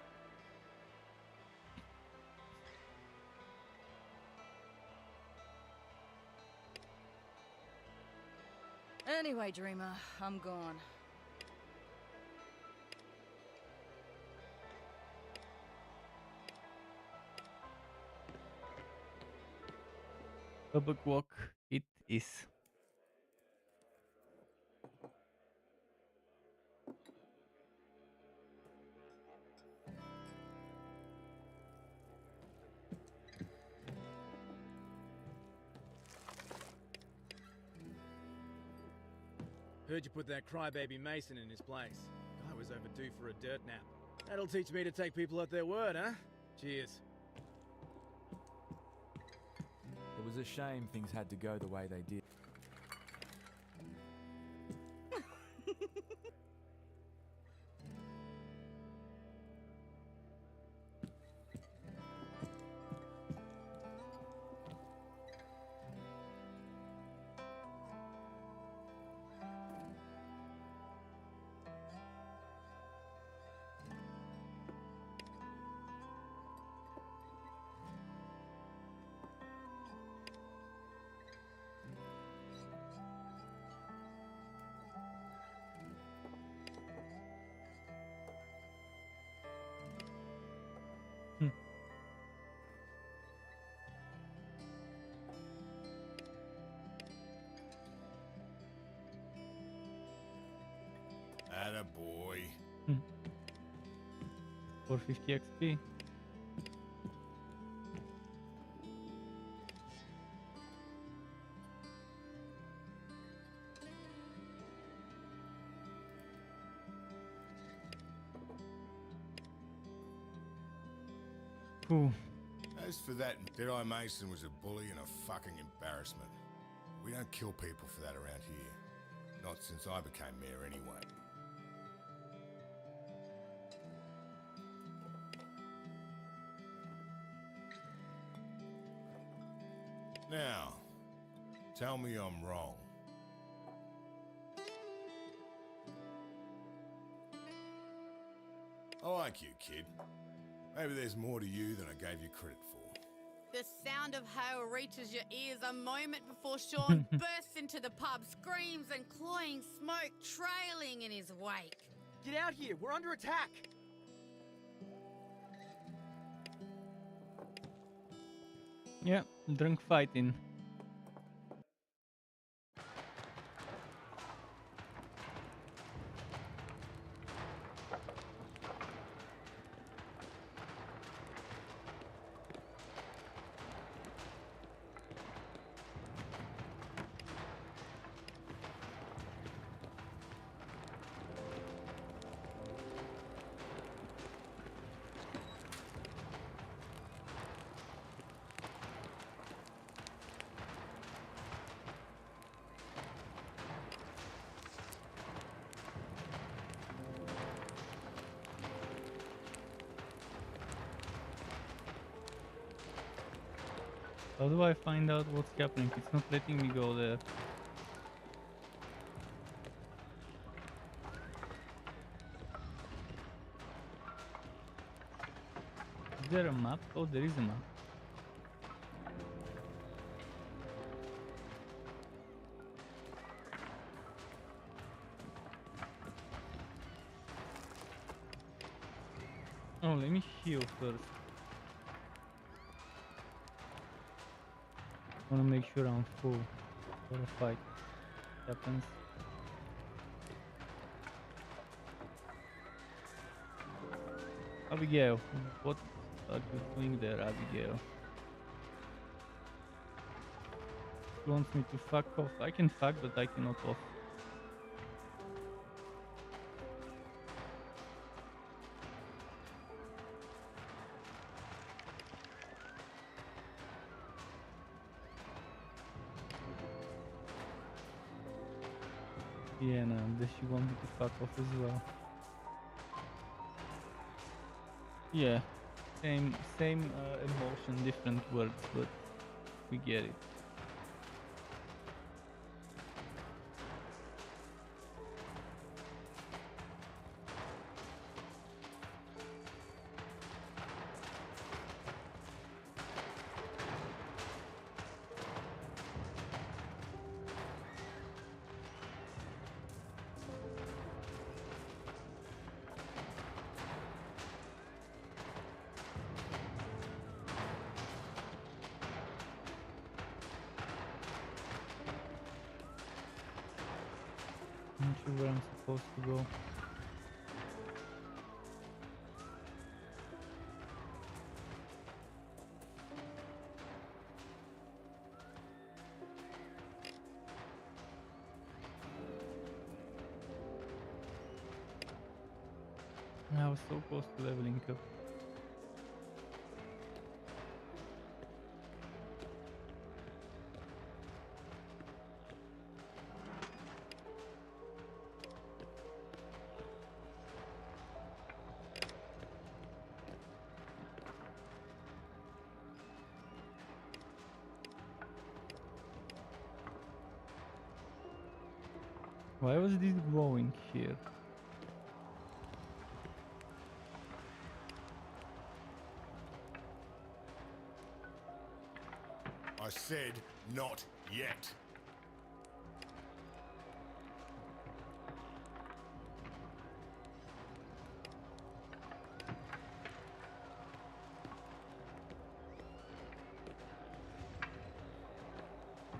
Anyway, Dreamer, I'm gone. Public walk it is. Heard you put that crybaby Mason in his place. Guy was overdue for a dirt nap. That'll teach me to take people at their word, huh? Cheers. It was a shame things had to go the way they did. Attaboy. 450 XP. Ooh. As for that, Deadeye Mason was a bully and a fucking embarrassment. We don't kill people for that around here. Not since I became mayor, anyway. Now, tell me I'm wrong. I like you, kid. Maybe there's more to you than I gave you credit for. The sound of hail reaches your ears a moment before Sean bursts into the pub, screams and cloying smoke trailing in his wake. Get out here! We're under attack! Yeah, drunk fighting. How do I find out what's happening? It's not letting me go there. Is there a map? Oh, there is a map. Oh, let me heal first. I wanna make sure I'm full for a fight happens. Abigail, what are you doing there, Abigail? She wants me to fuck off. I can fuck, but I cannot off. Yeah, no, does she want me to fuck off as well? Yeah, same emotion, different words, but we get it. I'm not sure where I'm supposed to go. I was so close to leveling up. Why was this glowing here? I said not yet.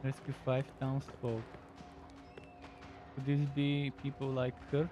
Rescue 5 townsfolk. Could this be people like her?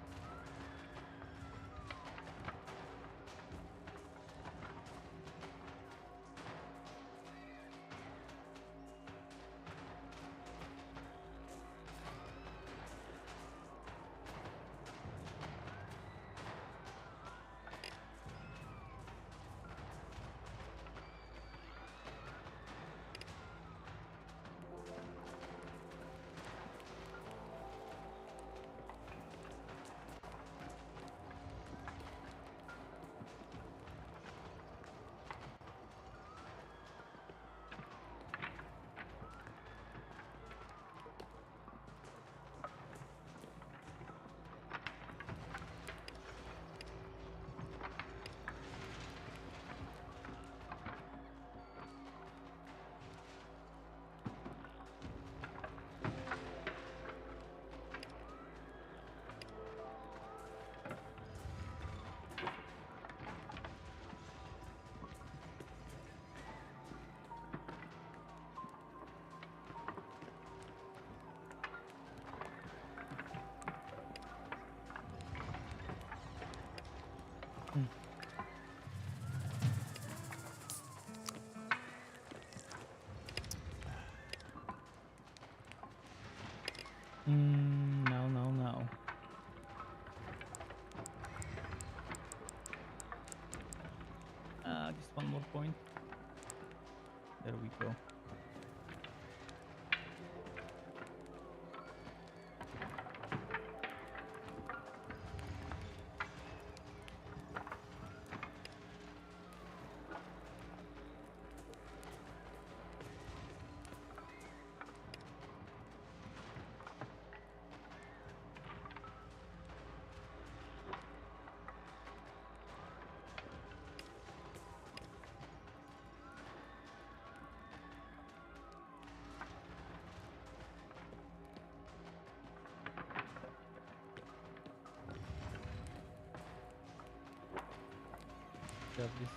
No. Just one more point. There we go. Got this.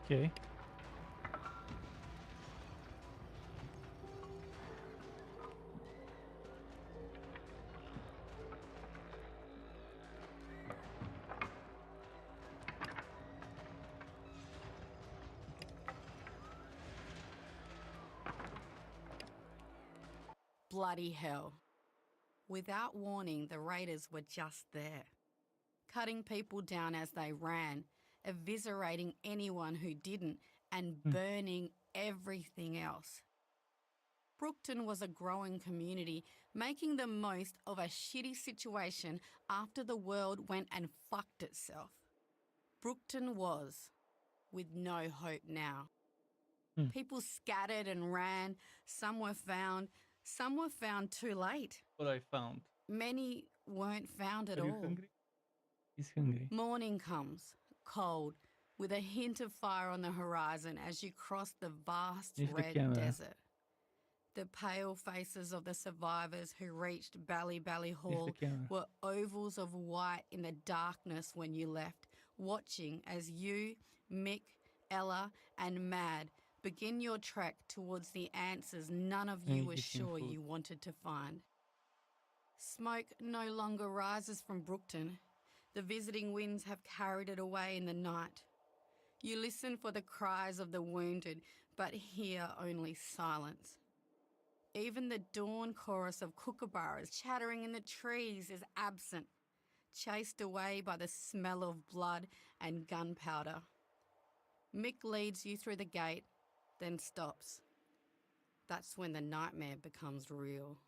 Okay. Bloody hell. Without warning, the raiders were just there, cutting people down as they ran eviscerating anyone who didn't and burning everything else. Brookton was a growing community, making the most of a shitty situation after the world went and fucked itself. Brookton was, with no hope now. People scattered and ran, some were found too late. What I found. Many weren't found at Are you all. hungry? He's hungry. Morning comes, cold, with a hint of fire on the horizon as you cross the vast Use the red camera. desert. The pale faces of the survivors who reached Bally Hall camera. were ovals of white in the darkness when you left, watching as you, Mick, Ella and Mad begin your trek towards the answers none of you were sure you wanted to find. Smoke no longer rises from Brookton. The visiting winds have carried it away in the night. You listen for the cries of the wounded, but hear only silence. Even the dawn chorus of kookaburras chattering in the trees is absent, chased away by the smell of blood and gunpowder. Mick leads you through the gate, then stops. That's when the nightmare becomes real.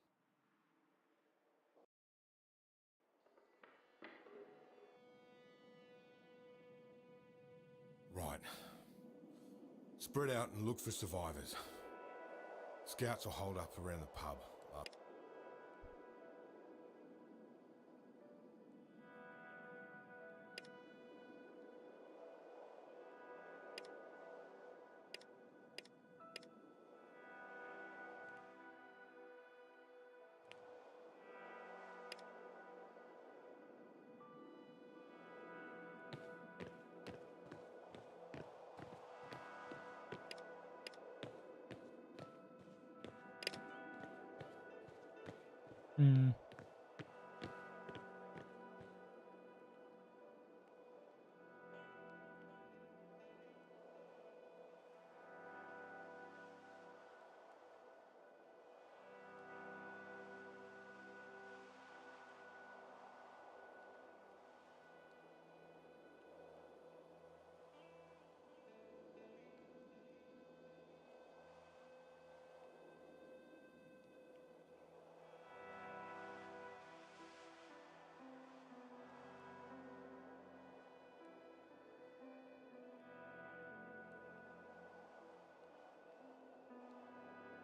Right. Spread out and look for survivors. Scouts will hold up around the pub.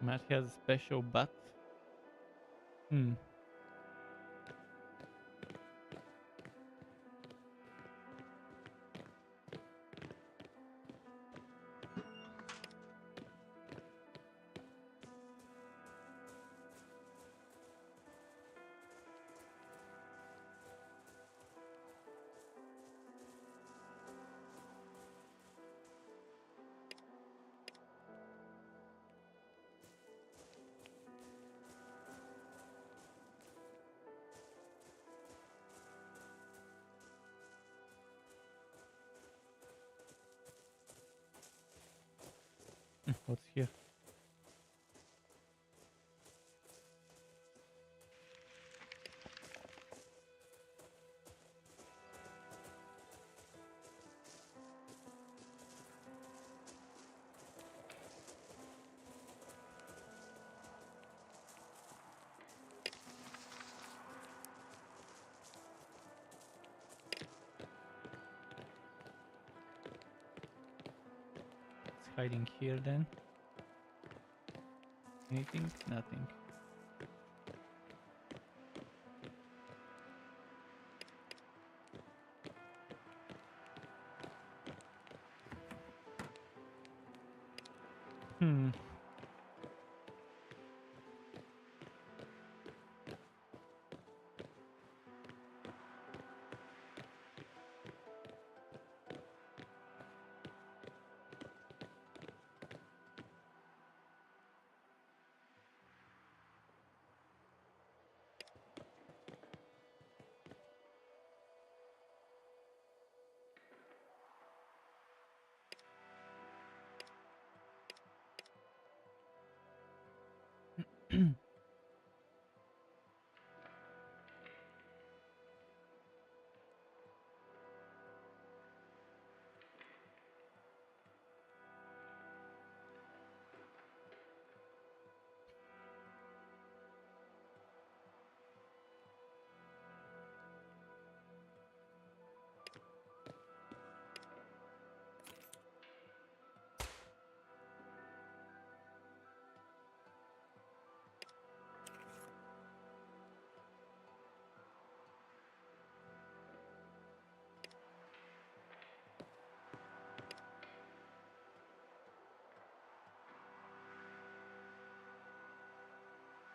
Matt has a special butt. What's here? It's hiding here then. Anything? Nothing.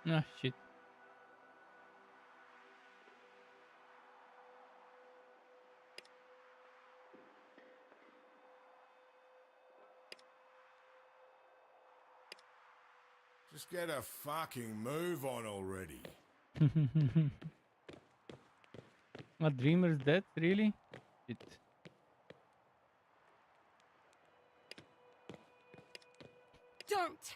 Ah, shit. Just get a fucking move on already. A dreamer's death, really? Shit. Don't!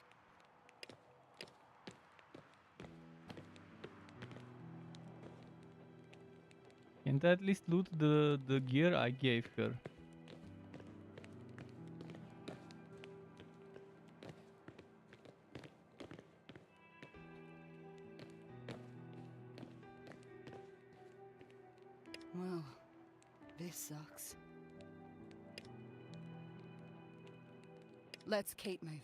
Can't I at least loot the gear I gave her? Well, this sucks. Let's keep moving.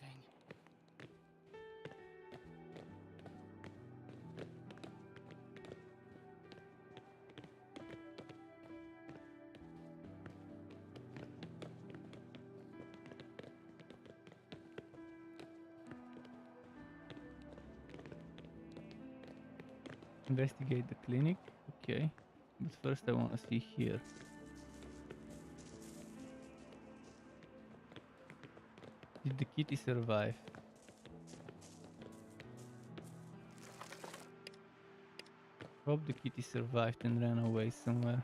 Investigate the clinic. Okay. But first I want to see here. Did the kitty survive? Hope the kitty survived and ran away somewhere.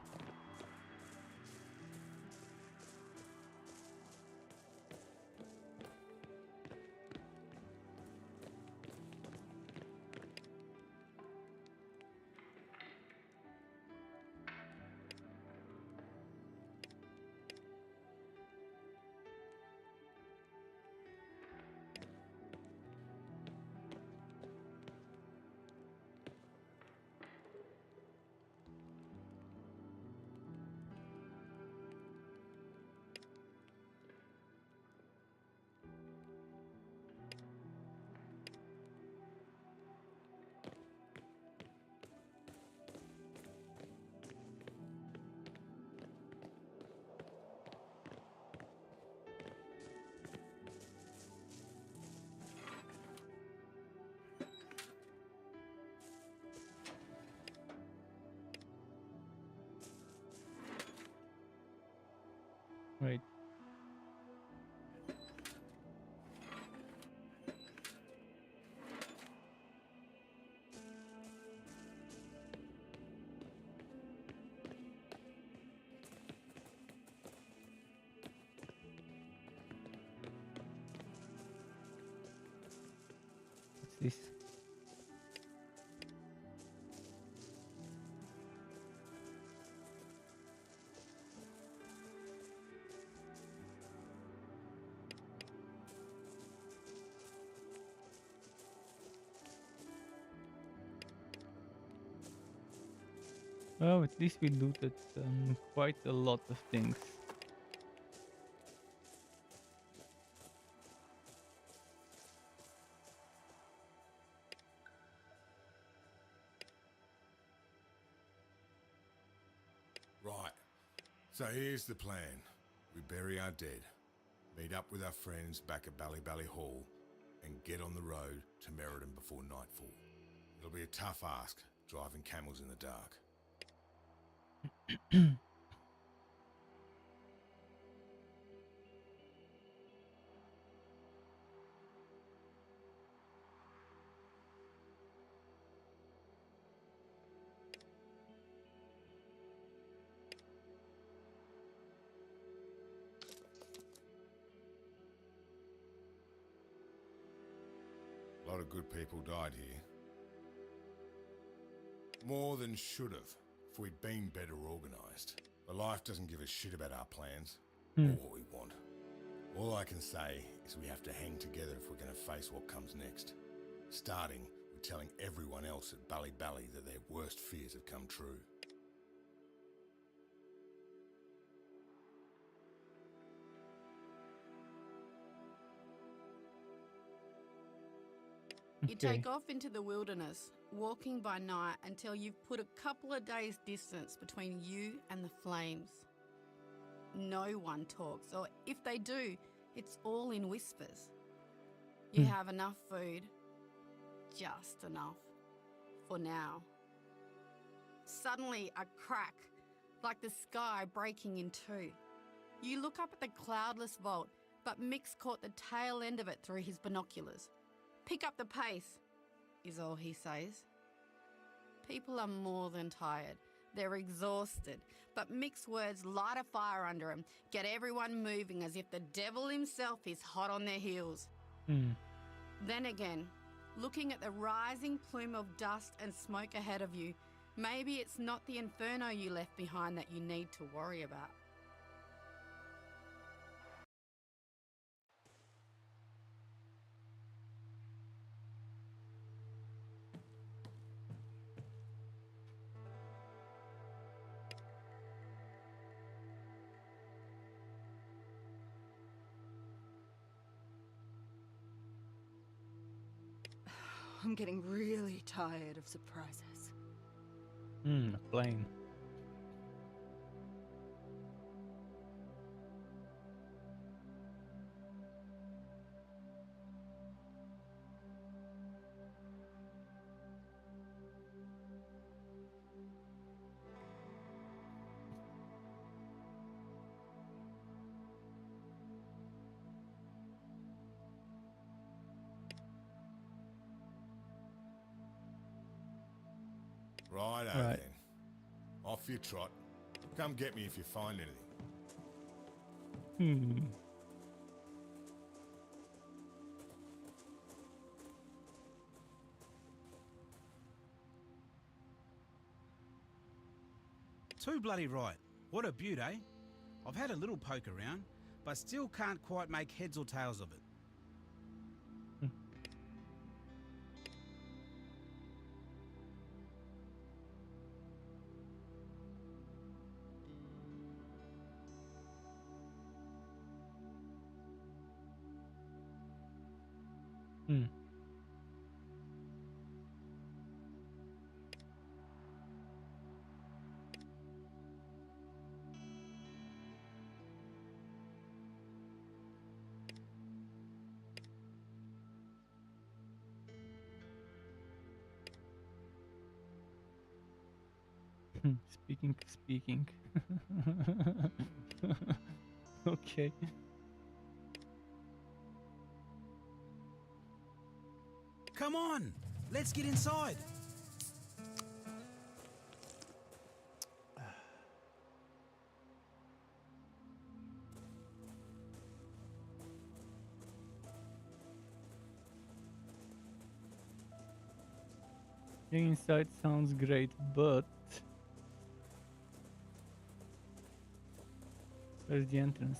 Wait. What's this? Well, at least we looted quite a lot of things. Right. So here's the plan. We bury our dead, meet up with our friends back at Bally Hall, and get on the road to Meriden before nightfall. It'll be a tough ask, driving camels in the dark. A lot of good people died here. More than should have, if we'd been better organised. But life doesn't give a shit about our plans, or what we want. All I can say is we have to hang together if we're going to face what comes next. Starting with telling everyone else at Bally that their worst fears have come true. You take off into the wilderness, walking by night until you've put a couple of days' distance between you and the flames. No one talks, or if they do, it's all in whispers. You have enough food, just enough. for now. Suddenly, a crack, like the sky breaking in two. You look up at the cloudless vault, but Mick's caught the tail end of it through his binoculars. "Pick up the pace," is all he says. People are more than tired. They're exhausted, but Mick's words light a fire under him, get everyone moving as if the devil himself is hot on their heels. Then again, looking at the rising plume of dust and smoke ahead of you, maybe it's not the inferno you left behind that you need to worry about. I'm getting really tired of surprises. A plane. Righto Right. then. Off you trot. Come get me if you find anything. Too bloody right. What a beaut, eh? I've had a little poke around, but still can't quite make heads or tails of it. Speaking. Okay. Come on, let's get inside. Getting inside sounds great, but where's the entrance?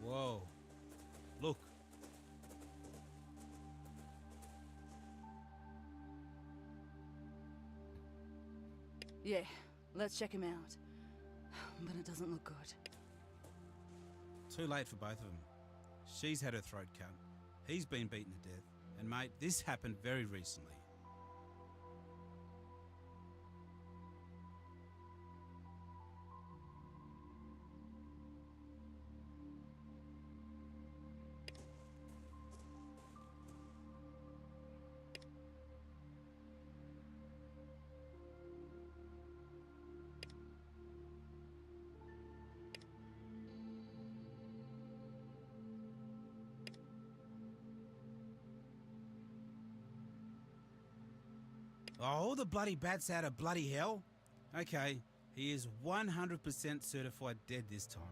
Whoa. Look. Yeah, let's check him out. But it doesn't look good. Too late for both of them. She's had her throat cut. He's been beaten to death. And mate, this happened very recently. Oh, the bloody bat's out of bloody hell. Okay, he is 100% certified dead this time.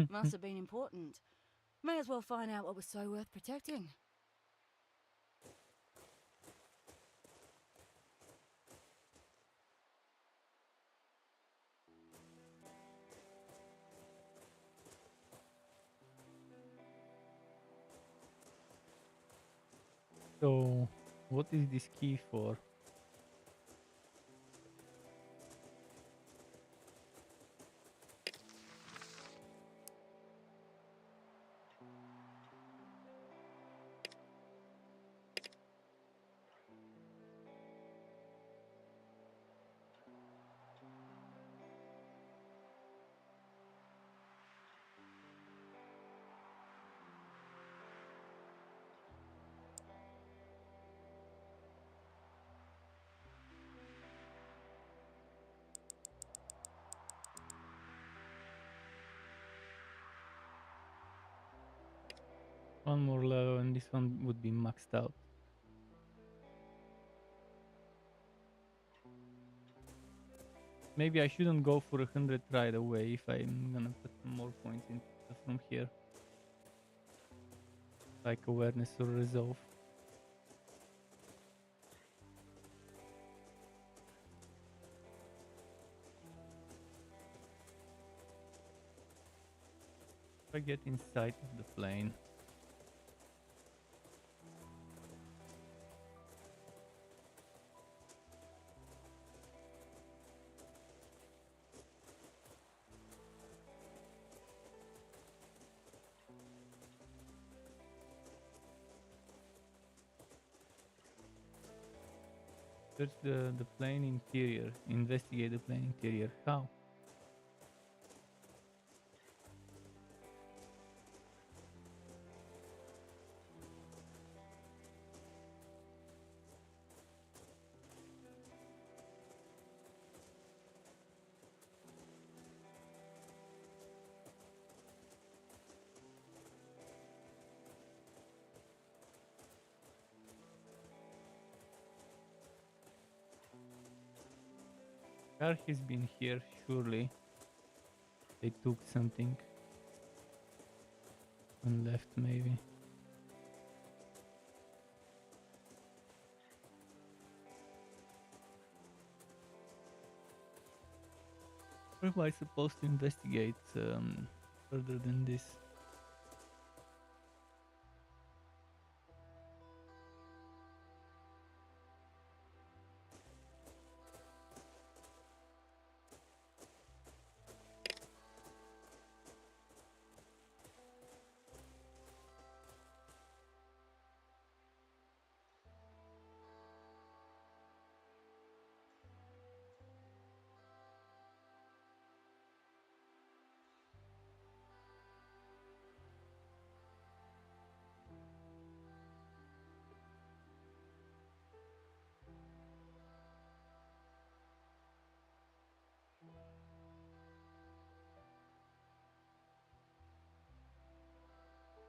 Must have been important. May as well find out what was so worth protecting. So, what is this key for? One more level and this one would be maxed out. Maybe I shouldn't go for 100 right away if I'm gonna put some more points in from here. Like awareness or resolve. If I get inside of the plane. Search the plane interior. Investigate the plane interior. How? Car has been here, surely. They took something and left, maybe. Where am I supposed to investigate further than this?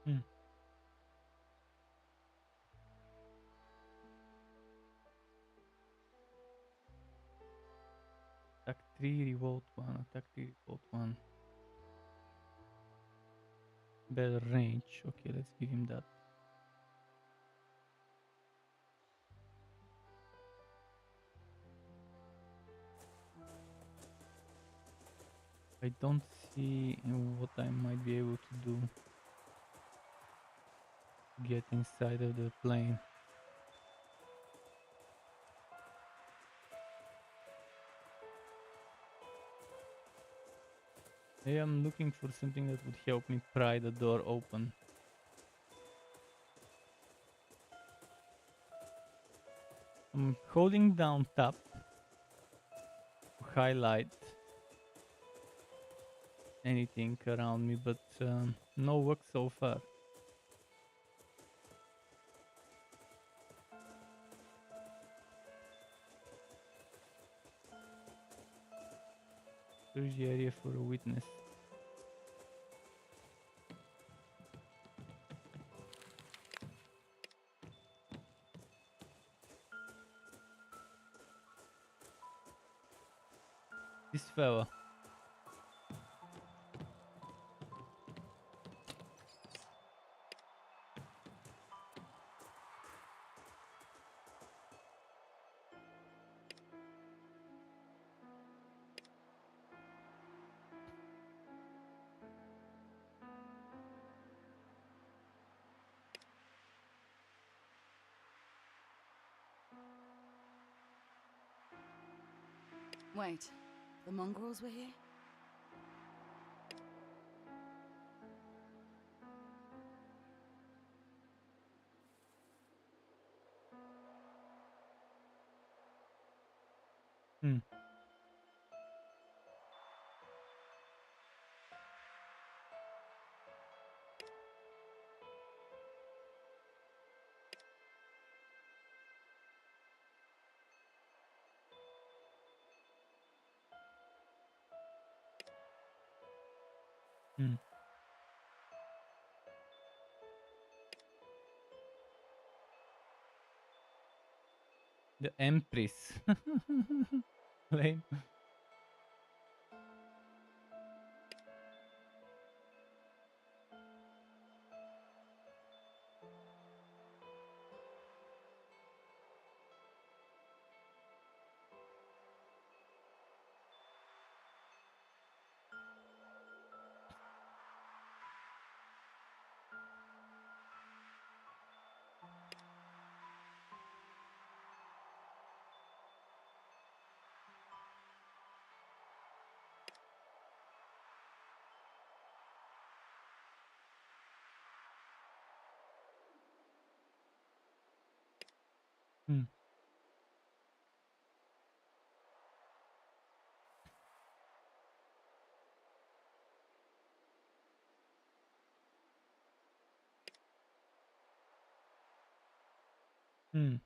Hmm. Attack 3, revolt 1, attack 3, revolt 1. Better range. Okay, let's give him that. I don't see what I might be able to do to get inside of the plane. I am looking for something that would help me pry the door open. I'm holding down tab to highlight anything around me, but no work so far. Search the area for a witness. This fella. Wait, the mongrels were here? Hmm. Hmm. The Empress. Lame. Hmm. Hmm.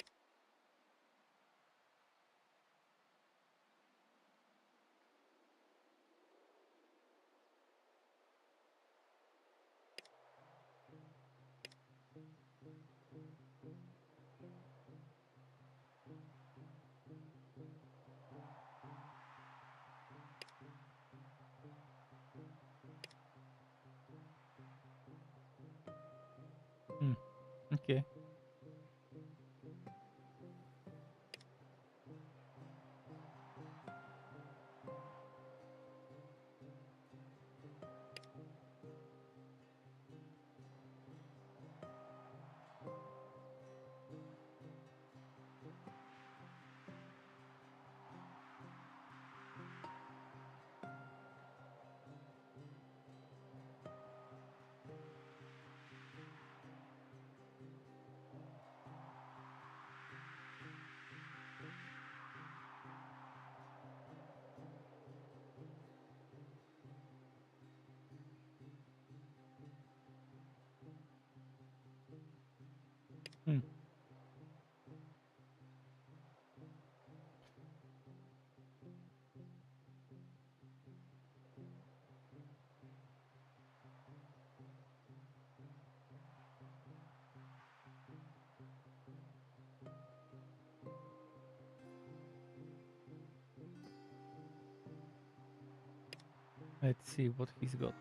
Hmm. Okay. Hmm. Let's see what he's got.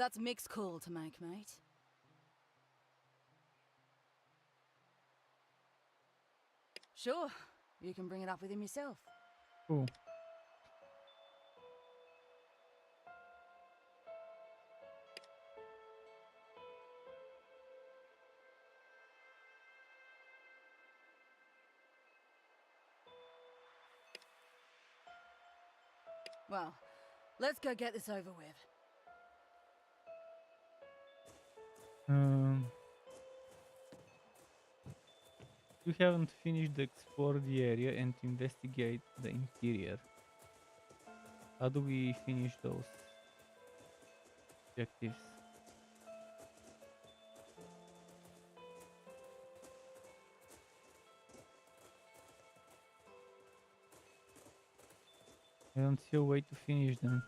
That's Mick's call to make, mate. Sure, you can bring it up with him yourself. Cool. Well, let's go get this over with. You haven't finished to explore the area and investigate the interior. How do we finish those objectives? I don't see a way to finish them.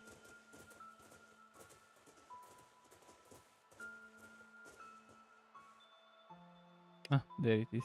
Ah, there it is.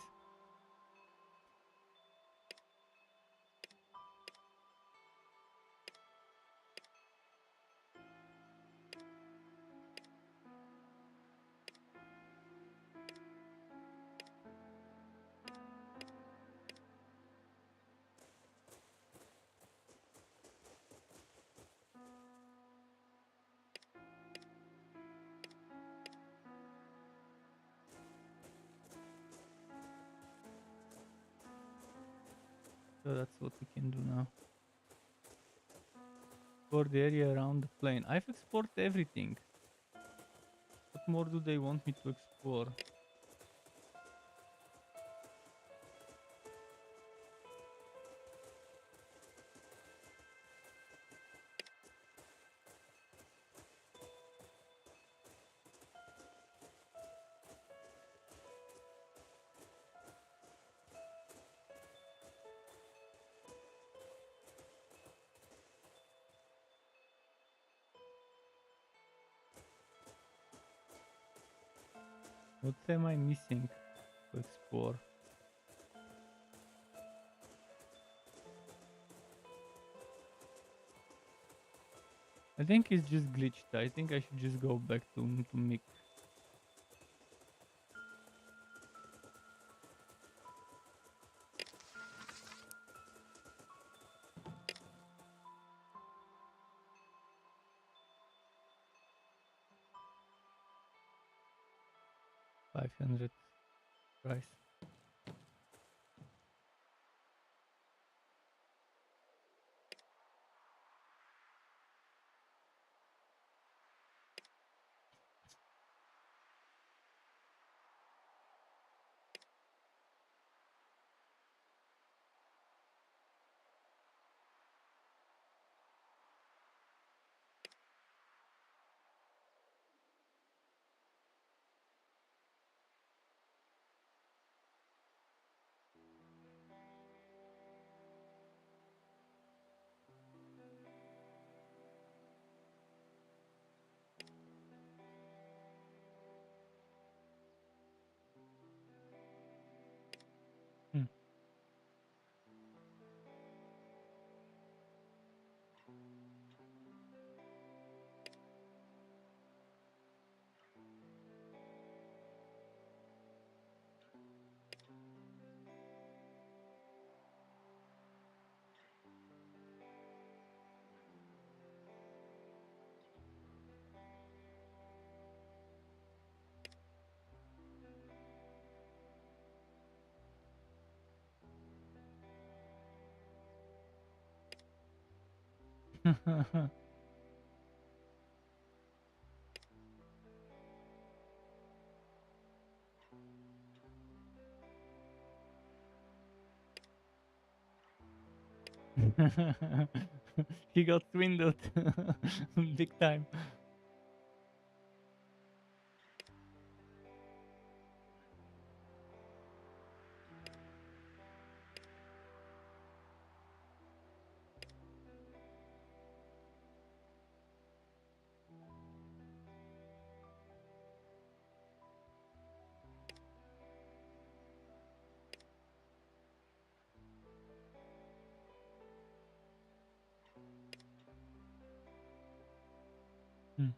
So that's what we can do now. Explore the area around the plane. I've explored everything. What more do they want me to explore? What am I missing to explore? I think it's just glitched. I think I should just go back to Mick. $500 price. Hmm. He got swindled big time. Hmm.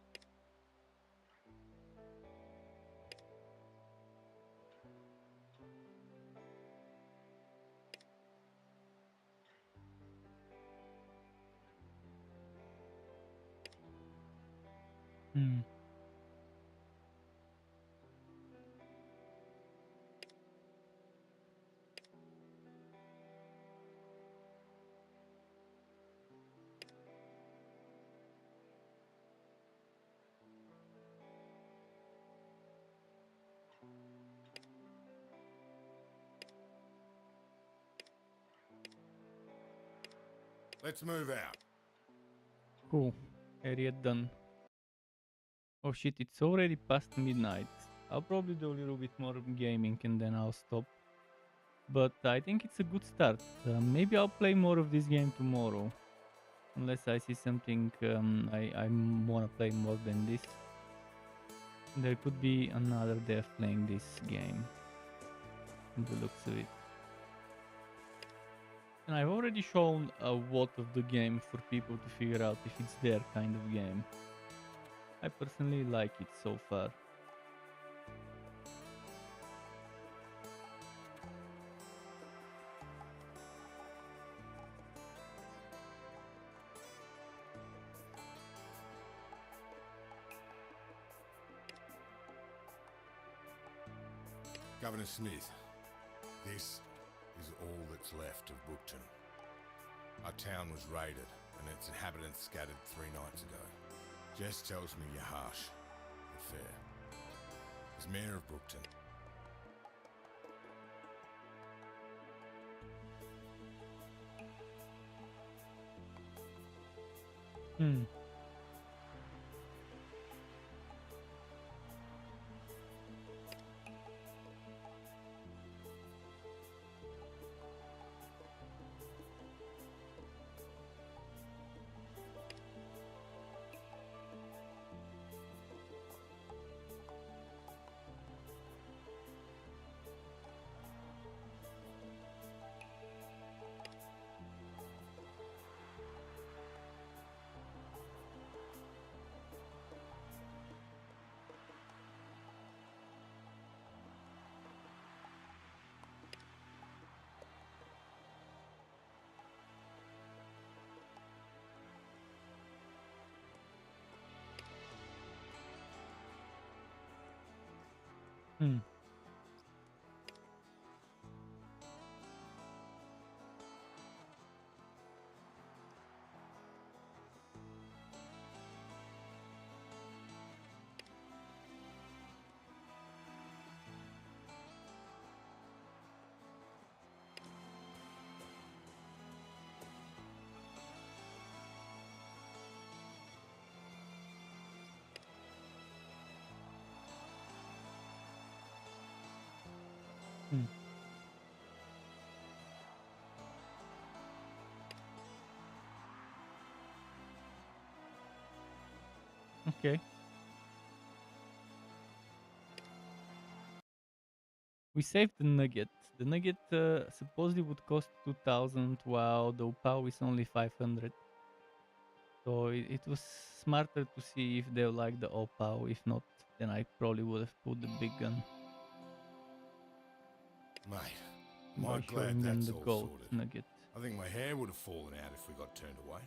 Hmm. Let's move out. Cool. Area done. Oh shit, it's already past midnight. I'll probably do a little bit more gaming and then I'll stop. But I think it's a good start. Maybe I'll play more of this game tomorrow. Unless I see something I want to play more than this. There could be another day of playing this game. from the looks of it. And I've already shown a lot of the game for people to figure out if it's their kind of game. I personally like it so far. Governor Smith, this is all that's left of Brookton. Our town was raided and its inhabitants scattered 3 nights ago. Jess tells me you're harsh, but fair. As mayor of Brookton, Okay. We saved the nugget. The nugget supposedly would cost 2000, while the opal is only 500. So it was smarter to see if they like the opal. If not, then I probably would have put the big gun mate, by I'm glad showing them that's the all gold sorted. nugget. I think my hair would have fallen out if we got turned away.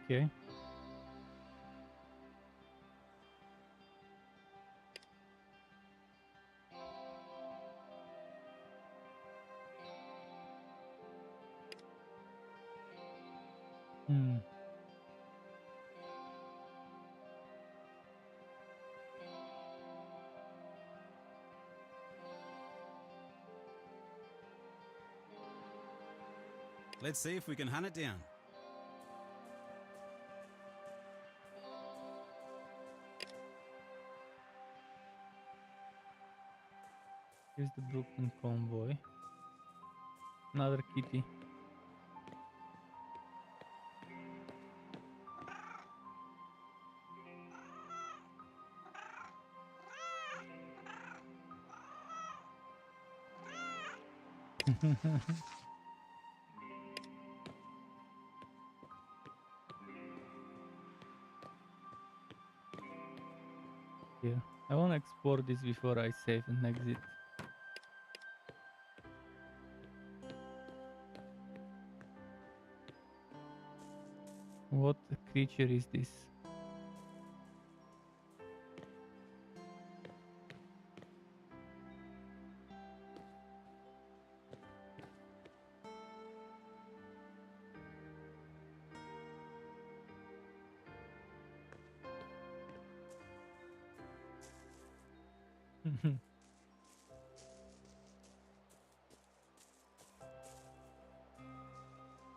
Okay. Let's see if we can hunt it down. Here's the Brooklyn convoy. Another kitty. Here. I want to explore this before I save and exit. What creature is this?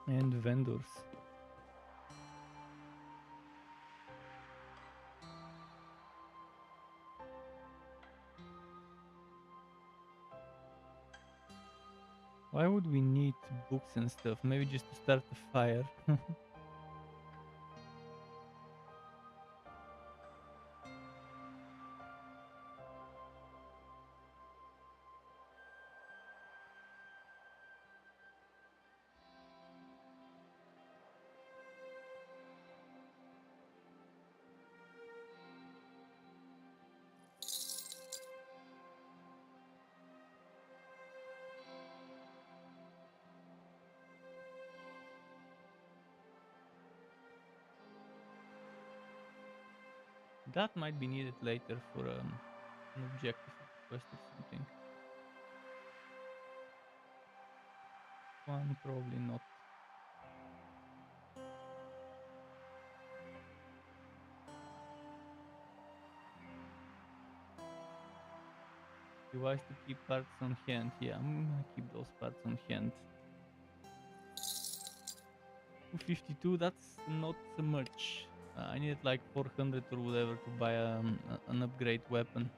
And vendors. Why would we need books and stuff? Maybe just to start a fire. That might be needed later for an objective quest or something. One probably not. Device to keep parts on hand. Yeah, I'm gonna keep those parts on hand. 252, that's not so much. I needed like 400 or whatever to buy an upgrade weapon.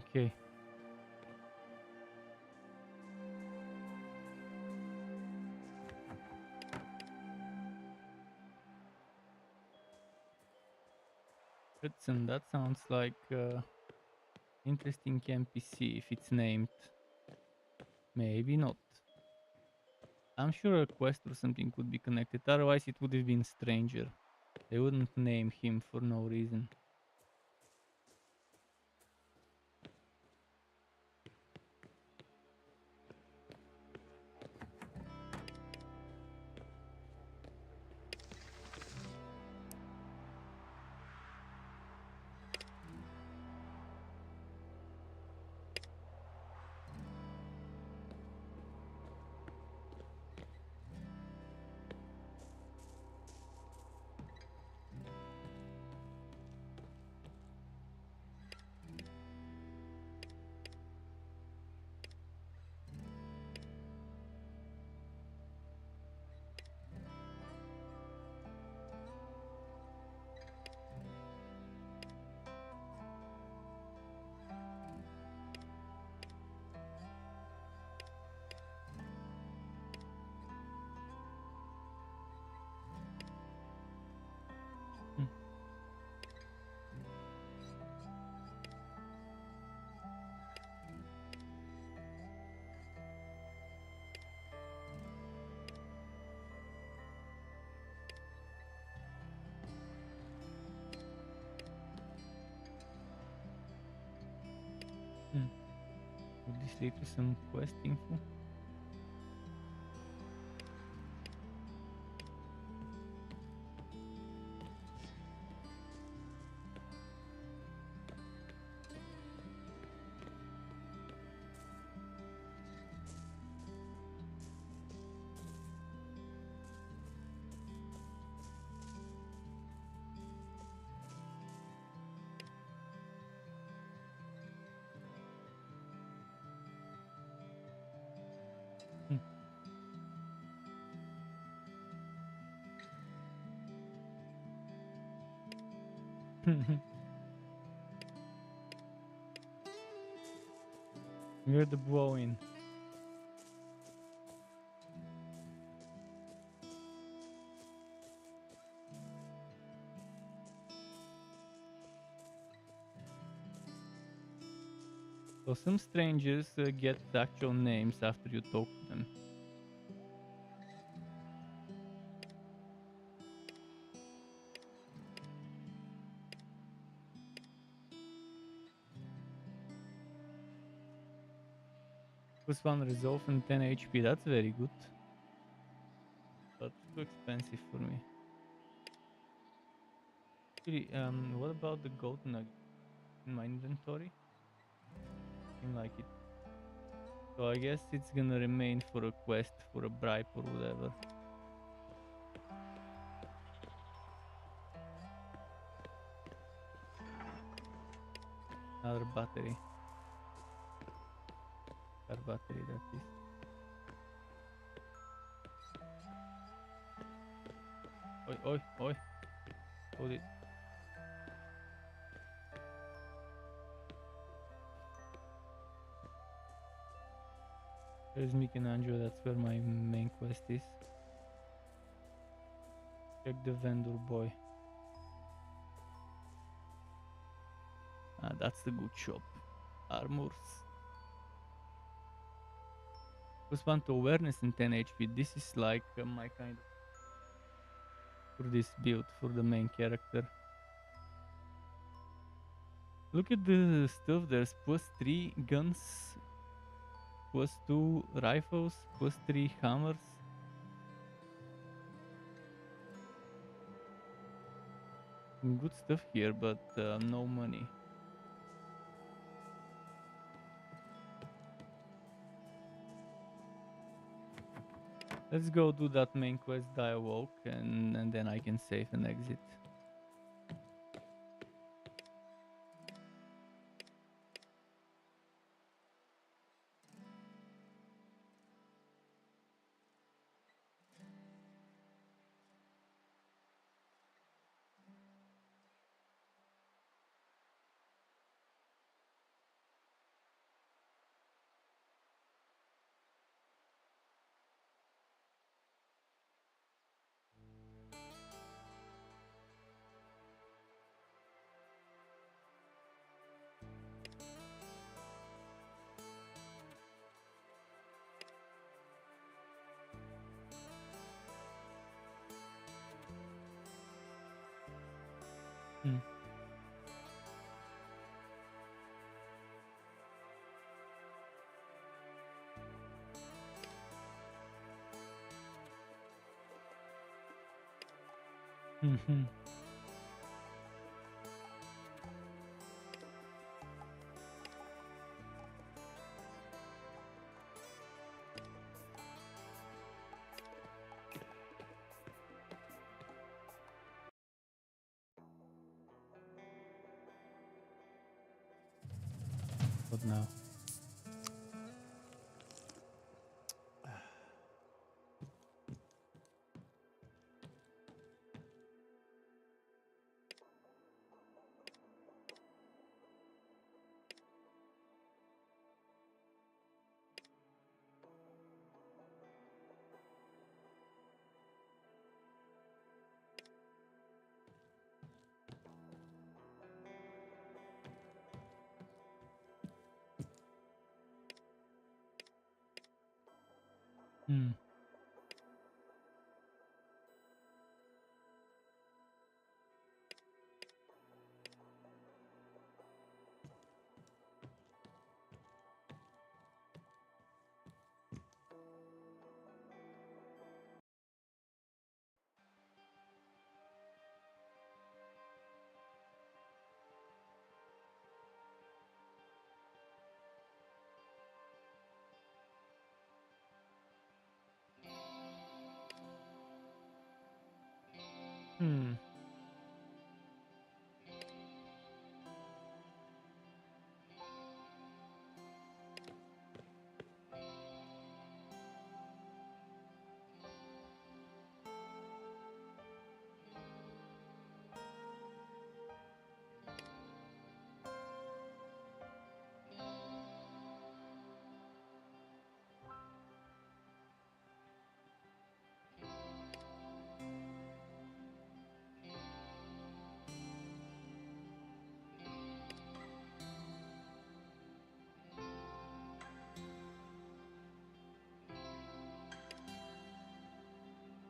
Okay. Hudson, that sounds like interesting NPC if it's named. Maybe not. I'm sure a quest or something could be connected, otherwise it would have been Stranger. They wouldn't name him for no reason. Would this lead to some quest info? We're the blowing. So some strangers get actual names after you talk to them. Plus 1 resolve and 10 HP, that's very good. But too expensive for me. Actually, what about the gold nugget in my inventory? Seem like it. So I guess it's gonna remain for a quest, for a bribe or whatever. Another battery. Car battery, that is. Oi, oi, oi. Hold it. There's Michelangelo, that's where my main quest is. Check the vendor boy. Ah, that's the good shop. Armors. Plus 1 to awareness and 10 HP. This is like my kind of... for this build, for the main character. Look at the stuff, there's plus 3 guns, plus 2 rifles, plus 3 hammers. Good stuff here, but no money. Let's go do that main quest dialogue and then I can save and exit. Hmm. Mm-hmm. What now? Hmm. Hmm.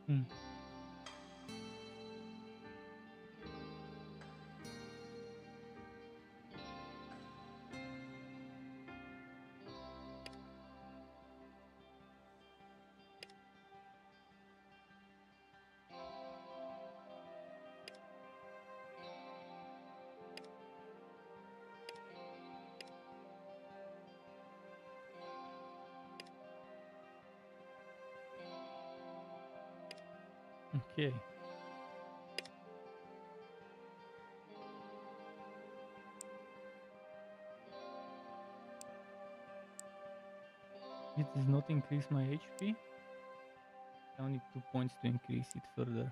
Hmm. Okay. It does not increase my HP. I need 2 points to increase it further.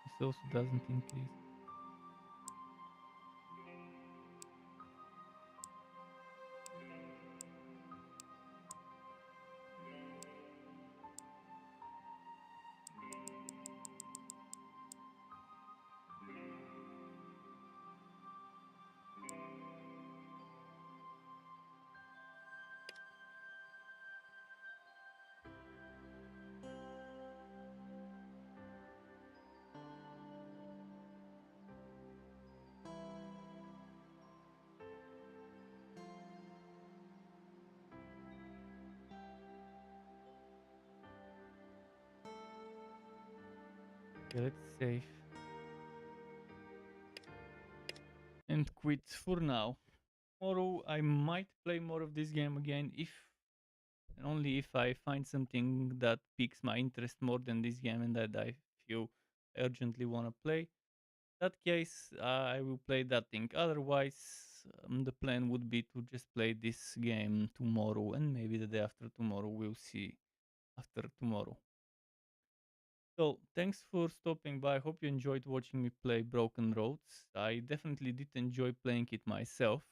This also doesn't increase. Okay, let's save. And quit for now. Tomorrow I might play more of this game again if and only if I find something that piques my interest more than this game and that I feel urgently want to play. That case, I will play that thing. Otherwise, the plan would be to just play this game tomorrow and maybe the day after tomorrow. We'll see after tomorrow. So, thanks for stopping by. I hope you enjoyed watching me play Broken Roads. I definitely did enjoy playing it myself.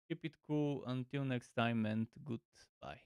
Keep it cool until next time and goodbye.